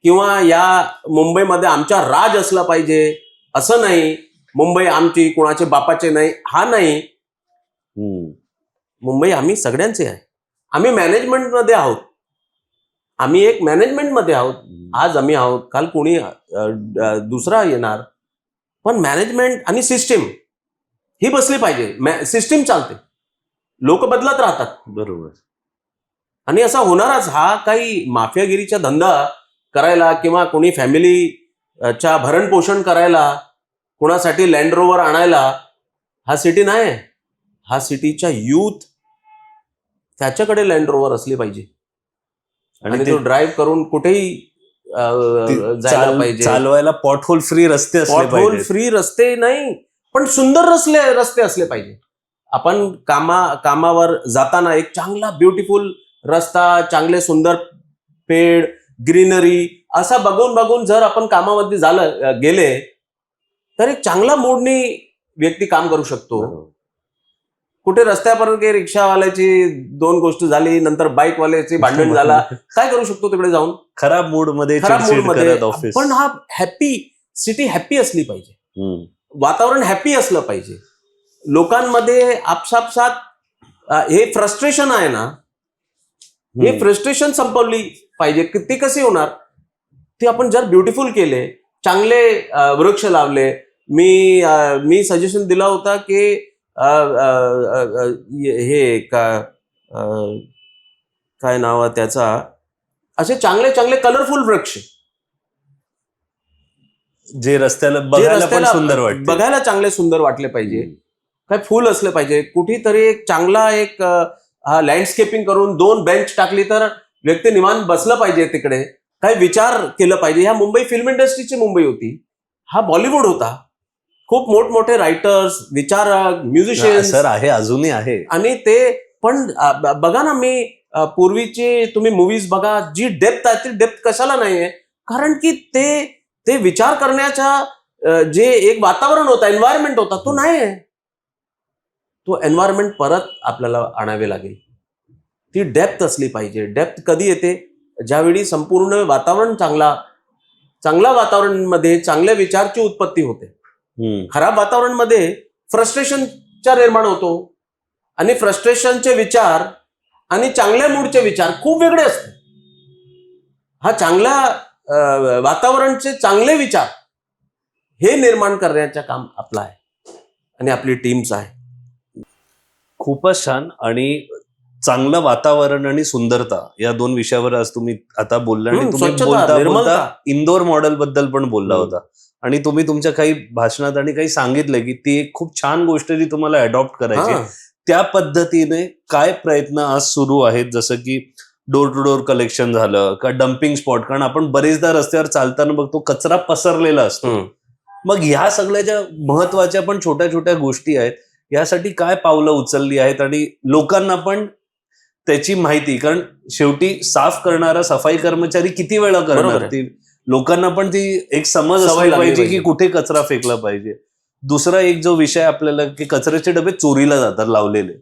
किंवा या मुंबईमध्ये आमचा राज असला पाहिजे असं नाही. मुंबई आमची, कुणाचे बापाचे नाही, हा नाही. मुंबई आम्ही सगळ्यांचे आहे. आम्ही मॅनेजमेंटमध्ये आहोत. आम्ही एक मॅनेजमेंटमध्ये आहोत. आज आम्ही आहोत, काल कोणी दुसरा येणार. पण मॅनेजमेंट आणि सिस्टीम ही बसली पाहिजे. सिस्टीम चालते, लोक बदलत राहतात. बरोबर. आणि असा होणारच. हा काही माफियागिरीचा धंदा करायला किंवा कोणी फॅमिलीच्या भरण पोषण करायला, कोणासाठी लँड रोवर आणायला हा सिटी नाही. हा सिटीच्या यूथ त्याच्याकडे लँड रोवर असली पाहिजे आणि तो ड्राईव्ह करून कुठेही जायला पाहिजे. चालवायला पॉटहोल फ्री रस्ते असले पाहिजे. पॉटहोल फ्री रस्ते नाही, पण सुंदर रस्ते असले पाहिजे. आपण कामावर जाताना एक चांगला ब्युटिफुल रस्ता, चांगले सुंदर पेड, ग्रीनरी असा बघून जर आपण कामामध्ये गेले तर एक चांगला मूडनी व्यक्ती काम करू शकतो. कुठे रस्त्यापर्यंत रिक्षावाल्याची 2 गोष्टी झाली, नंतर बाईकवाल्याची भांडण झाला, काय करू शकतो तिकडे जाऊन? खराब मूडमध्ये. पण हा सिटी हॅपी असली पाहिजे, वातावरण हॅपी असलं पाहिजे. लोकांमध्ये आपसापसात हे फ्रस्ट्रेशन आहे ना, हे फ्रस्ट्रेशन संपवली पाहिजे. ती कशी होणार? ती आपण जर ब्युटिफुल केले, चांगले वृक्ष लावले. मी सजेशन दिला होता की हे काय नाव आहे त्याचा, असे चांगले चांगले कलरफुल वृक्ष जे रस्त्याला बघायला चांगले सुंदर वाटले पाहिजे. काय फुल असले पाहिजे. कुठेतरी एक चांगला लँडस्केपिंग करून 2 बेंच टाकली तर व्यक्ती निवांत बसलं पाहिजे तिकडे. काही विचार केलं पाहिजे. ह्या मुंबई फिल्म इंडस्ट्रीची मुंबई होती, हा बॉलिवूड होता. खूप मोठमोठे रायटर्स, विचारक, म्युझिशियन्स आहे, अजूनही आहे. आणि ते पण बघा ना, पूर्वीचे तुम्ही मूवीज बघा, जी डेप्थ आहे ती डेप्थ कशाला नाहीये? कारण की ते विचार करण्याचा जे एक वातावरण होता, एन्व्हायरमेंट होता, तो नाही आहे. तो एन्व्हायरमेंट परत आपल्याला आणावे लागेल. ती डेप्थ असली पाहिजे. डेप्थ कधी येते? ज्यावेळी संपूर्ण वातावरण चांगला वातावरणमध्ये चांगल्या विचारची उत्पत्ती होते. खराब वातावरणमध्ये फ्रस्ट्रेशनचा निर्माण होतो आणि फ्रस्ट्रेशनचे विचार आणि चांगल्या मूडचे विचार खूप वेगळे असतात. हा चांगल्या वातावरणचे चांगले विचार हे निर्माण करण्याचं काम आपलं आहे आणि आपली टीमचं आहे. खूपच छान. आणि चांगलं वातावरण आणि सुंदरता या 2 विषयावर आज तुम्ही आता बोलला आणि तुम्ही बोलता इंदोर मॉडेल बद्दल पण बोलला होता आणि तुम्ही तुमच्या काही भाषणात आणि काही सांगितलं की ती एक खूप छान गोष्ट जी तुम्हाला अडॉप्ट करायची. त्या पद्धतीने काय प्रयत्न आज सुरू आहेत? जसं की डोर टू डोर कलेक्शन झालं का, डम्पिंग स्पॉट, कारण आपण बरेचदा रस्त्यावर चालताना बघतो कचरा पसरलेला असतो. मग ह्या सगळ्या ज्या महत्वाच्या पण छोट्या छोट्या गोष्टी आहेत, यासाठी काय पावलं उचलली आहेत आणि लोकांना पण त्याची माहिती, कारण शेवटी साफ करणारा सफाई कर्मचारी किती वेळा करणार, ती लोकांना पण ती एक समज असली पाहिजे की कुठे कचरा फेकला पाहिजे. दुसरा एक जो विषय आपल्याला की कचऱ्याचे डबे चोरीला जातात लावलेले.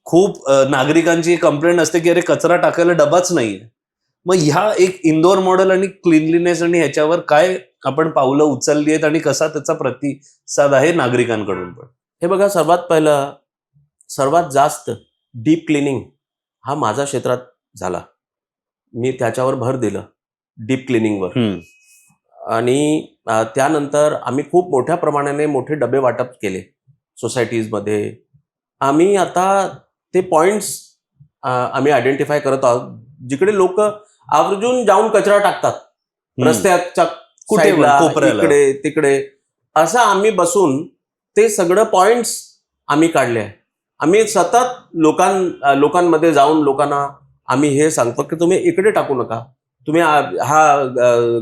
खूप नागरिकांची कंप्लेंट असते की अरे कचरा टाकायला डबाच नाहीये. मग ह्या एक इंदोर मॉडेल आणि क्लीनलीनेस आणि ह्याच्यावर काय आपण पावलं उचलली आहेत आणि कसा त्याचा प्रतिसाद आहे नागरिकांकडून पण? हे बघा, सर्वात जास्त डीप क्लिनिंग हा माझ्या क्षेत्रात झाला. मी त्याच्यावर भर दिलं, डीप क्लिनिंगवर. हम्म. आणि त्यानंतर आम्ही खूप मोठ्या प्रमाणाने मोठे डबे वाटप केले सोसायटीजमध्ये. आम्ही आता ते पॉइंट्स आम्ही आयडेंटिफाय करत आहोत जिकडे लोक आवर्जून जाऊन कचरा टाकतात, रस्त्याच्या कुठे साईडला, कोपऱ्याला. इकडे तिकडे. असं आम्ही बसून ते सगळं पॉइंट्स आम्ही काढले आहे. आम्ही सतत लोकांमध्ये जाऊन लोकांना आम्ही हे सांगतो की तुम्ही इकडे टाकू नका. तुम्ही हा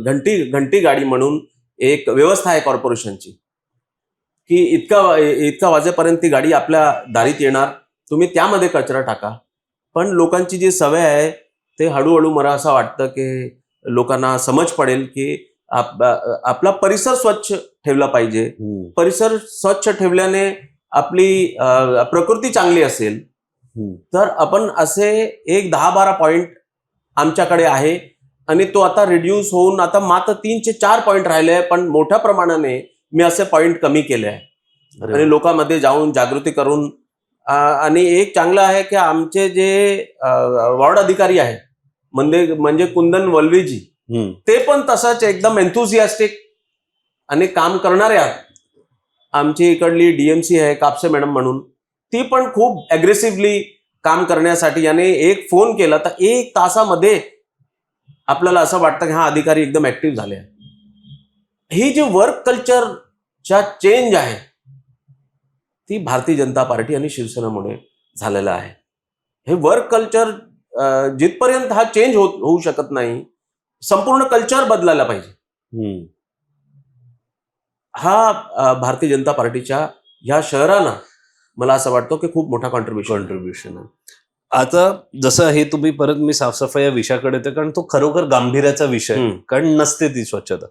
घंटी गाडी म्हणून एक व्यवस्था आहे कॉर्पोरेशनची की इतका वाजेपर्यंत ती गाडी आपल्या दारीत येणार, तुम्ही त्यामध्ये कचरा टाका. पण लोकांची जी सवय आहे ते हळूहळू मला असं वाटतं की लोकांना समज पडेल की आपला परिसर स्वच्छ ठेवला पाहिजे. परिसर स्वच्छ ठेवल्याने आपली प्रकृती चांगली असेल. तर आपण असे एक 10-12 पॉइंट आमच्याकडे आहे आणि तो आता रिड्यूस होऊन आता मात्र 3-4 पॉइंट राहिले. पण मोठ्या प्रमाणाने मी असे पॉइंट कमी केले आहे आणि लोकांमध्ये जाऊन जागृती करून. आणि एक चांगलं आहे की आमचे जे वॉर्ड अधिकारी आहे म्हणजे कुंदन वल्वीजी, ते पण तसंच एकदम एन्थुसियास्टिक आणि काम करणारे आहेत. आमची इकडली डीएमसी आहे कापसे मॅडम म्हणून, ती पण खूप अग्रेसिव्हली काम करण्यासाठी, याने एक फोन केला तर 1 तासामध्ये आपल्याला असं वाटतं की हा अधिकारी एकदम ऍक्टिव्ह झाले आहे. ही जी वर्क कल्चरच्या चेंज आहे ती भारतीय जनता पार्टी आणि शिवसेनेमुळे झालेलं आहे. हे वर्क कल्चर जिथपर्यंत हा चेंज होऊ शकत नाही, संपूर्ण कल्चर बदलायला पाहिजे. हा भारतीय जनता पार्टीच्या ह्या शहरानं मला असं वाटतं की खूप मोठा कॉन्ट्रीब्युशन आहे. आता जसं हे तुम्ही परत मी साफसफाई या विषयाकडे येते, कारण तो खरोखर गांभीर्याचा विषय, कारण नसते ती स्वच्छता.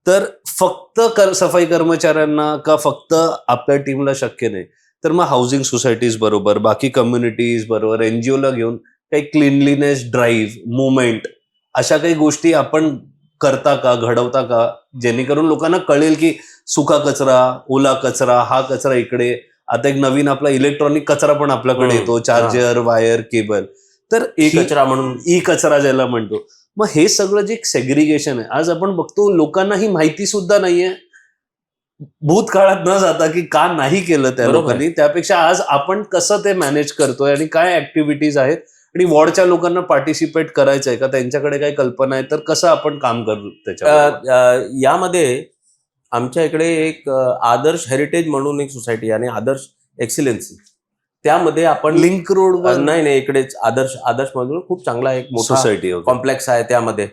तर फक्त सफाई कर्मचाऱ्यांना का फक्त आपल्या टीमला शक्य नाही, तर मग हाऊसिंग सोसायटीज बरोबर, बाकी कम्युनिटीज बरोबर, एनजीओला घेऊन काही क्लीनलीनेस ड्राईव्ह, मुवमेंट, अशा काही गोष्टी आपण करता का, घडवता का, जेणेकरून लोकांना कळेल की सुका कचरा, ओला कचरा, हा कचरा इकडे. आता एक नवीन आपला इलेक्ट्रॉनिक कचरा पण आपल्याकडे येतो, चार्जर, वायर, केबल. तर कचरा म्हणून ई कचरा ज्याला म्हणतो. मग हे सगळं जे सेग्रिगेशन आहे, आज आपण बघतो लोकांना ही माहिती सुद्धा नाहीये. भूतकाळात न जाता की का नाही केलं त्या लोकांनी, त्यापेक्षा आज आपण कसं ते मॅनेज करतोय आणि काय ऍक्टिव्हिटीज आहेत आणि वॉर्डच्या लोकांना पार्टिसिपेट करायचंय का, त्यांच्याकडे काही कल्पना आहे, तर कसं आपण काम करू त्याच्यावर. यामध्ये आमच्या इकडे एक आदर्श हेरिटेज म्हणून एक सोसायटी आणि आदर्श एक्सिलेन्सी, त्यामध्ये आपण लिंक रोड नाही इकडेच आदर्श म्हणून खूप चांगला एक मोठा सोसायटी कॉम्प्लेक्स आहे. त्यामध्ये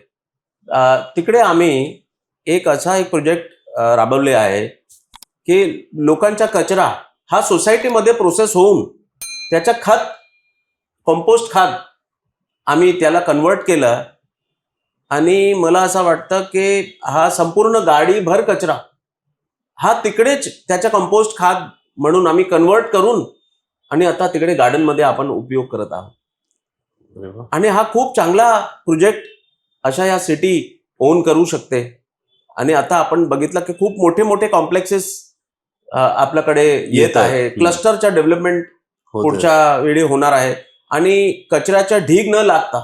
तिकडे आम्ही एक असा एक प्रोजेक्ट राबवले आहे की लोकांचा कचरा हा सोसायटीमध्ये प्रोसेस होऊन त्याचा खत, कंपोस्ट खत आम्ही त्याला कन्वर्ट केलं. आणि मला असं वाटतं की हा संपूर्ण गाडीभर कचरा हा तिकडेच त्याचा कंपोस्ट खत म्हणून आम्ही कन्वर्ट करून आणि आता तिकडे गार्डनमध्ये आपण उपयोग करत आहोत. आणि हा खूप चांगला प्रोजेक्ट अशा या सिटी ओन करू शकते. आणि आता आपण बघितलं की खूप मोठे मोठे कॉम्प्लेक्सेस आपल्याकडे येत आहे. क्लस्टरच्या डेव्हलपमेंट पुढच्या वेळी होणार आहे आणि कचऱ्याच्या ढीग न लागता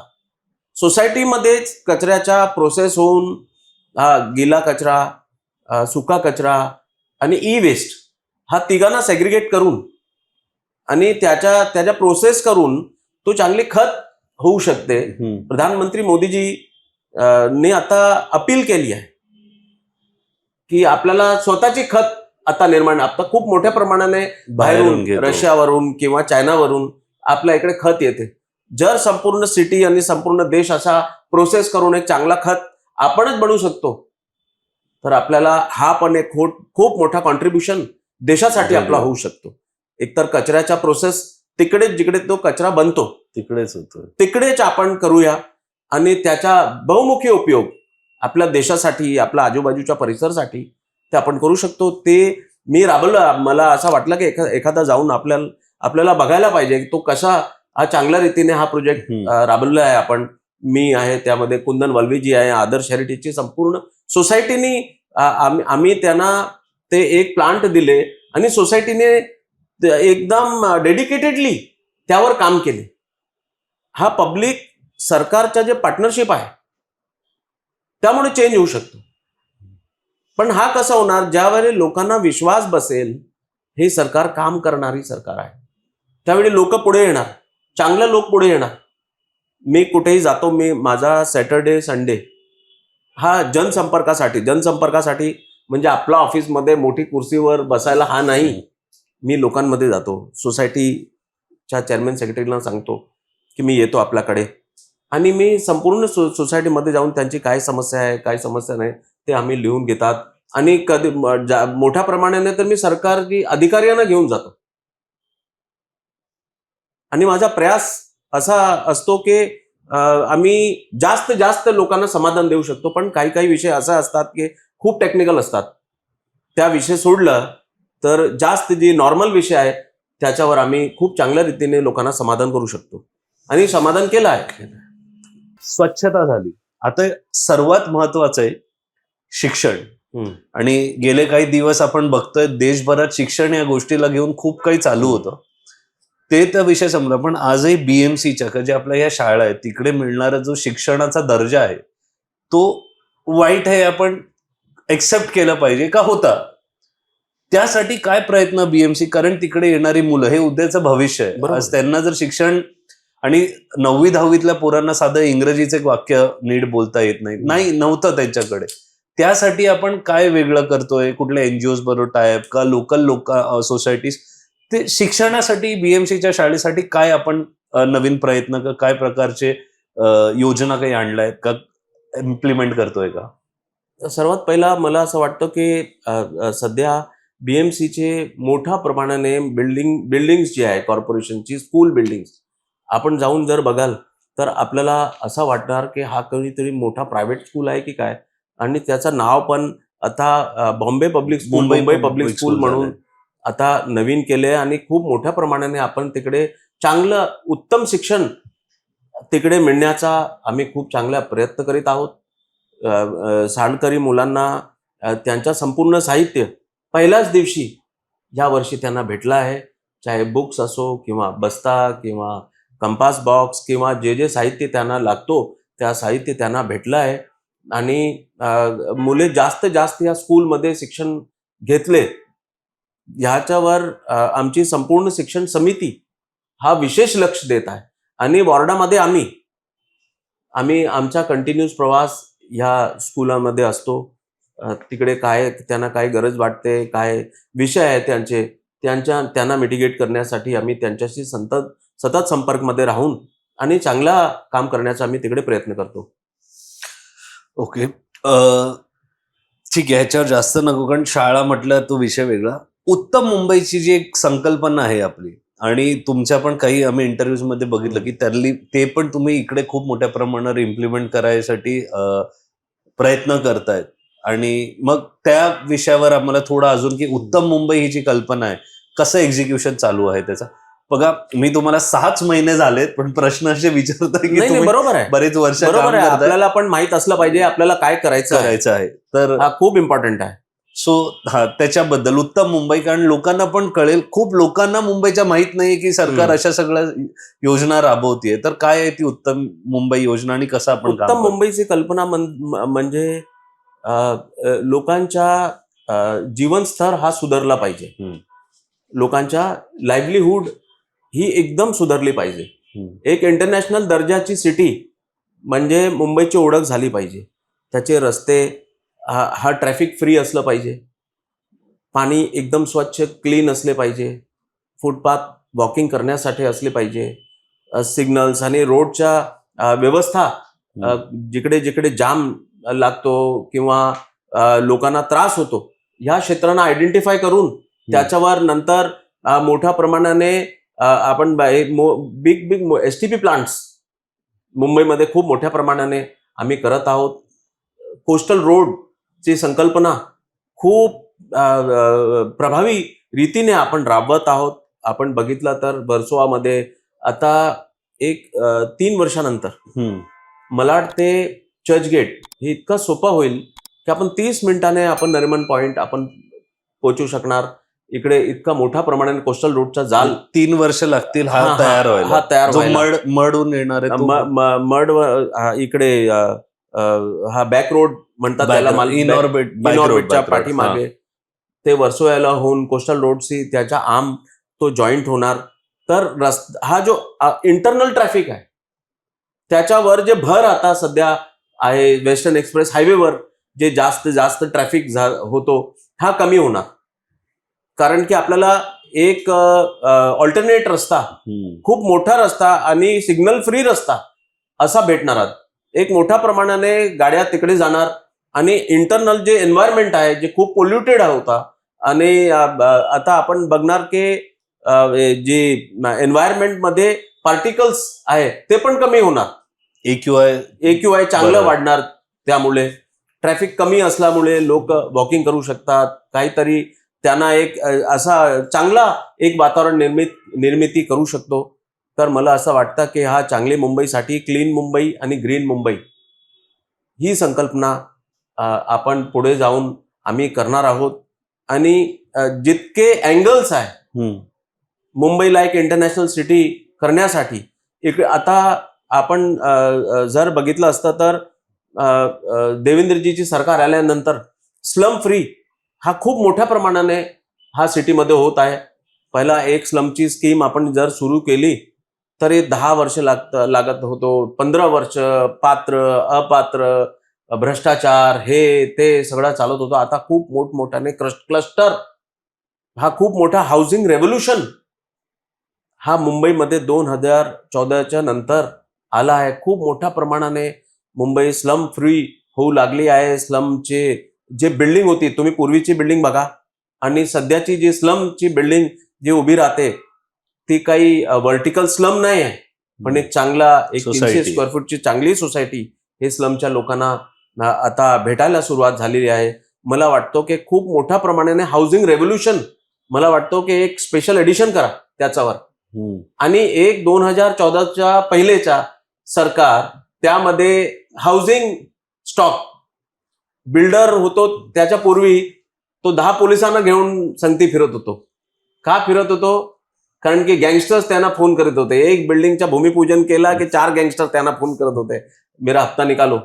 सोसायटीमध्येच कचऱ्याचा प्रोसेस होऊन गिला कचरा, सुका कचरा आणि ई वेस्ट हा तिघांना सेग्रिगेट करून आणि त्याच्या प्रोसेस करून तो चांगली खत होऊ शकते. प्रधानमंत्री मोदीजी ने आता अपील केली आहे की आपल्याला स्वतःची खत आता निर्माण, आता खूप मोठ्या प्रमाणाने बाहेरून, रशियावरून किंवा चायनावरून आपल्या इकडे खत येते. जर संपूर्ण सिटी आणि संपूर्ण देश असा प्रोसेस करून एक चांगला खत आपणच बनवू शकतो तर आपल्याला हा पण एक खूप मोठा कॉन्ट्रीब्युशन देशासाठी आपला होऊ शकतो. एकतर कचऱ्याचा प्रोसेस तिकडेच जिकडे तो कचरा बनतो तिकडेच होतो, तिकडेच आपण करूया आणि त्याचा बहुमुखी उपयोग आपल्या देशासाठी, आपल्या आजूबाजूच्या परिसरासाठी ते आपण करू शकतो. ते मी राबवलं. मला असं वाटलं की एखादा जाऊन आपल्याला बघायला पाहिजे की तो कसा हा चांगल्या रीतीने हा प्रोजेक्ट राबवला आहे. आपण मी आहे त्यामध्ये, कुंदन वल्वीजी आहे, आदर्श हेरिटेजची संपूर्ण सोसायटीनी आम्ही त्यांना ते एक प्लांट दिले आणि सोसायटीने एकदम डेडिकेटेडली त्यावर काम केले. हा पब्लिक सरकारच्या जे पार्टनरशिप आहे त्यामुळे चेंज होऊ शकतो. पण हा कसा होणार, ज्यावेळी लोकांना विश्वास बसेल हे सरकार काम करणारी सरकार आहे, त्यावेळी लोक पुढे येणार, चांगले लोक पुढे येणार. मी कुठेही जातो, मी माझा सॅटर्डे संडे हा जनसंपर्कासाठी म्हणजे आपल्या ऑफिसमध्ये मोठी कुर्सीवर बसायला हा नाही, मी लोकांमध्ये जातो, सोसायटीच्या चेअरमॅन सेक्रेटरीला सांगतो की मी येतो आपल्याकडे, आणि मी संपूर्ण सोसायटीमध्ये जाऊन त्यांची काय समस्या आहे काय समस्या नाही ते आम्ही लिहून घेतात. आणि कधी मोठ्या प्रमाणाने तर मी सरकारी अधिकाऱ्यांना घेऊन जातो. आणि माझा प्रयास असा असतो की आम्ही जास्त लोकांना समाधान देऊ शकतो. पण काही विषय असे असतात की खूप टेक्निकल असतात, त्या विषय सोडलं तर जास्त जे नॉर्मल विषय आहे त्याच्यावर आम्ही खूप चांगल्या रीतीने लोकांना समाधान करू शकतो, आणि समाधान केलं आहे. स्वच्छता झाली, आता सर्वात महत्वाचं आहे शिक्षण. आणि गेले काही दिवस आपण बघतोय देशभरात शिक्षण या गोष्टीला घेऊन खूप काही चालू होतं, ते तर विषय संपला. पण आजही बीएमसीच्या ज्या आपल्या या शाळा आहेत तिकडे मिळणारा जो शिक्षणाचा दर्जा आहे तो वाईट आहे, आपण एक्सेप्ट केलं पाहिजे का होता. त्यासाठी काय प्रयत्न बीएमसी, कारण तिकडे येणारी मुलं हे उद्याचं भविष्य आहे. आज त्यांना जर शिक्षण, आणि 9वी-10वीतल्या पोरांना साधं इंग्रजीचं एक वाक्य नीट बोलता येत नाही नव्हतं त्यांच्याकडे, त्यासाठी आपण काय वेगळं करतोय, कुठल्या एनजीओज बरोबर टायप का लोकल सोसायटीज, ते शिक्षणासाठी बीएमसीच्या शाळेसाठी काय आपण नवीन प्रयत्न, काय प्रकारचे योजना काही आणल्यात का, इम्प्लिमेंट करतोय का? सर्वात पहिला मला असं वाटतं की सध्या बीएमसीचे मोठ्या प्रमाणाने बिल्डिंग्स जी आहे कॉर्पोरेशनची, स्कूल बिल्डिंग्स आपण जाऊन जर बघाल तर आपल्याला असं वाटणार की हा कोणीतरी मोठा प्रायव्हेट स्कूल आहे की काय. आणि त्याचं नाव पण आता मुंबई पब्लिक स्कूल म्हणून आता नवीन केले, आणि खूप मोठ्या प्रमाणाने आपण तिकडे चांगलं उत्तम शिक्षण तिकडे मिळण्याचा आम्ही खूप चांगला प्रयत्न करीत आहोत. शाळकरी मुलांना त्यांच्या संपूर्ण साहित्य पहिल्याच दिवशी या वर्षी त्यांना भेटलं आहे, चाहे बुक्स असो किंवा बस्ता किंवा कंपास बॉक्स किंवा जे साहित्य त्यांना लागतो त्या साहित्य त्यांना भेटलं आहे. आणि मुले जास्त या स्कूलमध्ये शिक्षण घेतले, ह्याच्यावर आमची संपूर्ण शिक्षण समिती हा विशेष लक्ष देत आहे. आणि वॉर्डामध्ये आम्ही आमचा कंटिन्यूस प्रवास ह्या स्कूलामध्ये असतो. तिकडे काय त्यांना काय गरज वाटते, काय विषय आहे त्यांना मिटिगेट करण्यासाठी आम्ही त्यांच्याशी सतत संपर्कमध्ये राहून आणि चांगला काम करण्याचा आम्ही तिकडे प्रयत्न करतो. ओके, ठीक आहे, ह्याच्यावर जास्त नको, कारण शाळा म्हटलं तो विषय वेगळा. उत्तम मुंबईची जी एक संकल्पना आहे आपली, आणि तुमच्या पण काही आम्ही इंटरव्ह्यूज मध्ये बघितलं की ते पण तुम्ही इकडे खूप मोठ्या प्रमाणावर इम्प्लिमेंट करायसाठी प्रयत्न करतायत. आणि मग त्या विषयावर आम्हाला थोडं अजून, की उत्तम मुंबई ही जी कल्पना आहे कसं एक्झिक्युशन चालू आहे त्याचा. बघा, मी तुम्हाला 6च महिने झालेत पण प्रश्न असे विचारतोय की तुम्ही बरोबर आहे, बरेच वर्ष आपल्याला पण माहित असलं पाहिजे आपल्याला काय करायचं आहे, तर हा खूप इम्पॉर्टंट आहे. सो त्याच्याबद्दल उत्तम मुंबई, कारण लोकांना पण कळेल, खूप लोकांना मुंबईच्या माहित नाहीये की सरकार अशा सगळ्या योजना राबवतीये, तर काय आहे ती उत्तम मुंबई योजना आणि कसं आपण उत्तम मुंबईची कल्पना म्हणजे लोकांच्या जीवन स्तर हा सुधारला पाहिजे, लोकांच्या लाईव्हलीहूड ही एकदम सुधारली पाहिजे. एक इंटरनॅशनल दर्जाची सिटी म्हणजे मुंबईची ओळख झाली पाहिजे. त्याचे रस्ते हा ट्रॅफिक फ्री असलं पाहिजे, पाणी एकदम स्वच्छ क्लीन असले पाहिजे, फुटपाथ वॉकिंग करण्यासाठी असले पाहिजे, सिग्नल्स आणि रोडच्या व्यवस्था, जिकडे जिकडे जाम लागतो किंवा लोकांना त्रास होतो ह्या क्षेत्रांना आयडेंटिफाय करून त्याच्यावर नंतर मोठ्या प्रमाणाने आपण बिग STP प्लांट्स मुंबईमध्ये खूप मोठ्या प्रमाणाने आम्ही करत आहोत. कोस्टल रोडची संकल्पना खूप प्रभावी रीतीने आपण राबवत आहोत. आपण बघितलं तर वर्सोवामध्ये आता 3 वर्षानंतर मला ते चर्चगेट हे इतकं सोपं होईल की आपण 30 मिनिटाने आपण नरिमन पॉइंट आपण पोहोचू शकणार. इकडे इतका मोठ्या प्रमाणाने कोस्टल रोडचा जाल 3 वर्ष लागतील हा, हा हा, तयार हा व्हायला. तयार जो व्हायला. मडून येणार आहे तो मड इकडे हा बॅक रोड म्हणतात त्याला, इन इनऑर्बिटच्या पाठीमागे ते वर्सोवाला होऊन कोस्टल रोडशी त्याच्या आर्म तो जॉईंट होणार. तर हा जो इंटरनल ट्रॅफिक आहे त्याच्यावर जे भर आता सध्या आहे वेस्टर्न एक्सप्रेस हायवेवर जे जास्त ट्रॅफिक होतो हा कमी होणार. कारण की आपल्याला एक ऑल्टरनेट रस्ता, खूप मोठा रस्ता आणि सिग्नल फ्री रस्ता असा भेटणार आहे. एक मोठ्या प्रमाणाने गाड्या तिकडे जाणार आणि इंटरनल जे एन्व्हायरमेंट आहे जे खूप पोल्युटेड होता आणि आता आपण बघणार की जे एन्व्हायरमेंटमध्ये पार्टिकल्स आहे ते पण कमी होणार. AQI चांगलं वाढणार. त्यामुळे ट्रॅफिक कमी असल्यामुळे लोक वॉकिंग करू शकतात. काहीतरी त्यांना एक असा चांगला एक वातावरण निर्मिती करू शकतो. तर मला असं वाटतं की हा चांगली मुंबईसाठी क्लीन मुंबई आणि ग्रीन मुंबई ही संकल्पना आपण पुढे जाऊन आम्ही करणार आहोत. आणि जितके अँगल्स आहे मुंबईला एक इंटरनॅशनल सिटी करण्यासाठी इकडे आता आपण जर बघितलं असतं तर देवेंद्रजीची सरकार आल्यानंतर स्लम फ्री हा खूप मोठ्या प्रमाणाने हा सिटीमध्ये होत आहे. पहिला एक स्लमची स्कीम आपण जर सुरू केली तरी 10 वर्ष लागत होतो. 15 वर्ष पात्र अपात्र भ्रष्टाचार हे ते सगळं चालत होतं. आता खूप मोठमोठ्याने क्लस्टर हा खूप मोठा हाऊसिंग रेव्होल्युशन हा मुंबईमध्ये 2014च्या नंतर आला आहे. खूप मोठ्या प्रमाणाने मुंबई स्लम फ्री होऊ लागली आहे. स्लमचे जे बिल्डिंग होती, तुम्ही पूर्वीची बिल्डिंग बघा आणि सध्याची जी स्लमची बिल्डिंग जी उभी राहते ती काही व्हर्टिकल स्लम नाही आहे, पण एक चांगला 300 स्क्वेअर फूटची चांगली सोसायटी हे स्लमच्या लोकांना आता भेटायला सुरुवात झालेली आहे. मला वाटतो की खूप मोठ्या प्रमाणाने हाऊसिंग रेव्होल्युशन, मला वाटतो की एक स्पेशल एडिशन करा त्याच्यावर. आणि एक 2014च्या पहिलेचा सरकार त्यामध्ये हाऊसिंग स्टॉक बिल्डर होतो त्याच्या पूर्वी तो 10 पोलिसांना घेऊन संगती फिरत होतो. का फिरत होतो? कारण की गँगस्टर्स त्यांना फोन करत होते. एक बिल्डिंगच्या भूमिपूजन केला की 4 गँगस्टर त्यांना फोन करत होते, मेरा हप्ता निकालो.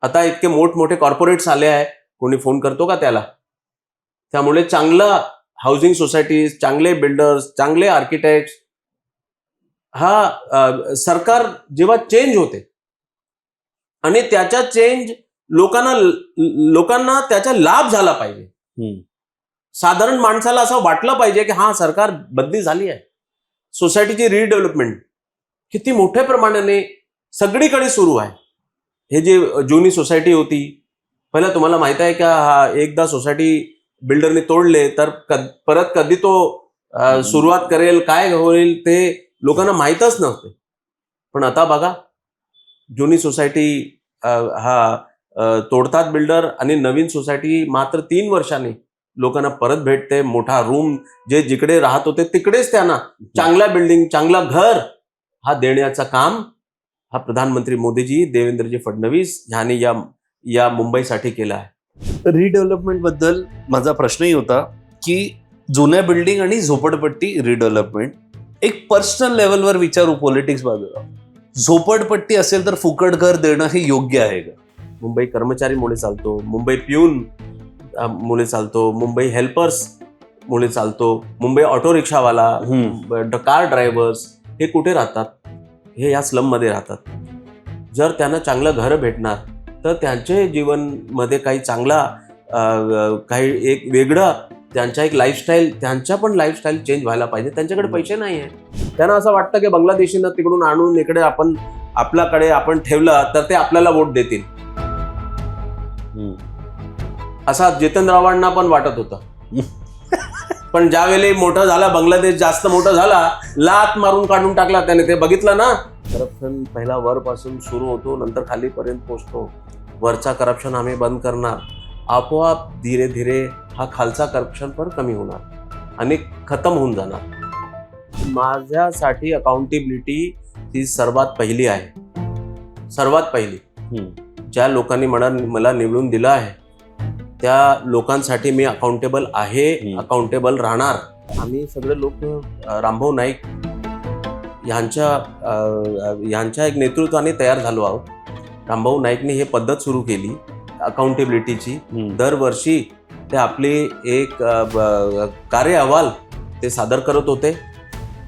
आता इतके मोठमोठे कॉर्पोरेट्स आले आहे, कोणी फोन करतो का त्याला? त्यामुळे चांगला हाऊसिंग सोसायटीज, चांगले बिल्डर्स, चांगले आर्किटेक्ट्स हा सरकार जेव्हा चेंज होते आणि त्याचा चेंज लोकांना त्याचा लाभ झाला पाहिजे. साधारण माणसाला असं वाटलं पाहिजे की हा सरकार बदली झाली आहे. सोसायटीची रिडेव्हलपमेंट किती मोठ्या प्रमाणाने सगळीकडे सुरू आहे. हे जे जुनी सोसायटी होती, पहिला तुम्हाला माहित आहे का हा एकदा सोसायटी बिल्डरने तोडले तर परत कधी तो सुरुवात करेल, काय होईल ते लोकांना माहीतच नव्हते. पण आता बघा जुनी सोसायटी हा तोडतात बिल्डर आणि नवीन सोसायटी मात्र 3 वर्षांनी लोकांना परत भेटते. मोठा रूम जे जिकडे राहत होते तिकडेच त्यांना चांगला बिल्डिंग, चांगला घर हा देण्याचं काम हा प्रधानमंत्री मोदीजी, देवेंद्रजी फडणवीस यांनी या मुंबईसाठी केलं आहे. रिडेव्हलपमेंट बद्दल माझा प्रश्नही होता की जुन्या बिल्डिंग आणि झोपडपट्टी रिडेव्हलपमेंट, एक पर्सनल लेवलवर विचारू पॉलिटिक्स बाजूला, झोपडपट्टी असेल तर फुकट घर देणं हे योग्य आहे का? मुंबई कर्मचारीमुळे चालतो, मुंबई पिऊन मुळे चालतो, मुंबई हेल्पर्स मुळे चालतो, मुंबई ऑटो रिक्षावाला, कार ड्रायव्हर्स हे कुठे राहतात? हे या स्लममध्ये राहतात. जर त्यांना चांगलं घर भेटणार तर त्यांचे जीवनमध्ये काही चांगला काही एक वेगळं त्यांचा एक लाईफस्टाईल, त्यांच्या पण लाईफस्टाईल चेंज व्हायला पाहिजे. त्यांच्याकडे पैसे नाही आहे, त्यांना असं वाटतं की बांगलादेशीनं तिकडून आणून इकडे आपल्याकडे आपण ठेवलं तर ते आपल्याला वोट देतील. असा जितेंद्ररावांना पण वाटत होतं. पण ज्यावेळी मोठा झाला बांगलादेश, जास्त मोठा झाला, लात मारून काढून टाकला त्याने. ते बघितलं ना, करप्शन पहिला वरपासून सुरू होतो, नंतर खालीपर्यंत पोहोचतो. वरचा करप्शन आम्ही बंद करणार, आपोआप धीरे धीरे हा खालचा करप्शन पण कमी होणार आणि खतम होऊन जाणार. माझ्यासाठी अकाउंटेबिलिटी ही सर्वात पहिली आहे. सर्वात पहिली ज्या लोकांनी मला निवडून दिलं आहे त्या लोकांसाठी मी अकाउंटेबल आहे, हम्म. अकाउंटेबल राहणार. आम्ही सगळे लोक रामभाऊ नाईक यांच्या एक नेतृत्वाने तयार झालो आहोत. रामभाऊ नाईकने हे पद्धत सुरू केली अकाउंटेबिलिटीची. दरवर्षी ते आपले एक कार्य अहवाल ते सादर करत होते.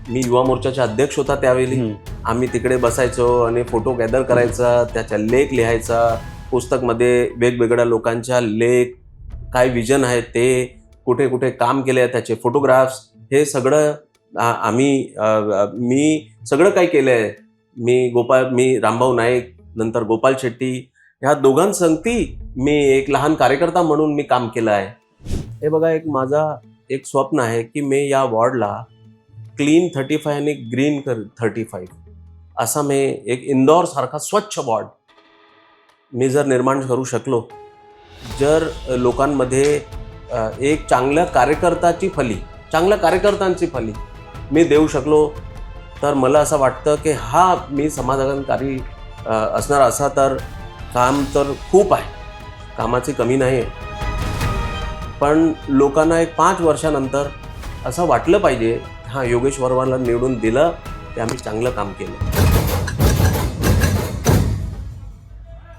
मी युवा मोर्चाचे अध्यक्ष होता त्यावेळी. आम्ही तिकडे बसायचो आणि फोटो गॅदर करायचा, त्याच्या लेख लिहायचा, पुस्तकमध्ये वेगवेगळ्या लोकांच्या लेख, काय विजन आहे ते, कुठे कुठे काम केले आहे त्याचे फोटोग्राफ्स, हे सगळं मी सगळं काही केलं आहे. मी रामभाऊ नाईक, नंतर गोपाल शेट्टी, ह्या दोघांसंगती मी एक लहान कार्यकर्ता म्हणून मी काम केलं आहे. हे बघा, माझा एक स्वप्न आहे की मी या वॉर्डला क्लीन 35 आणि ग्रीन 35 असा मी एक इंदौर सारखा स्वच्छ वॉर्ड मी जर निर्माण करू शकलो, जर लोकांमध्ये एक चांगल्या कार्यकर्त्यांची फली मी देऊ शकलो, तर मला असं वाटतं की मी समाधानकारी असणार. असा तर काम तर खूप आहे, कामाची कमी नाही आहे. पण लोकांना एक 5 वर्षानंतर असं वाटलं पाहिजे, योगेश वर्माला निवडून दिलं ते आम्ही चांगलं काम केलं.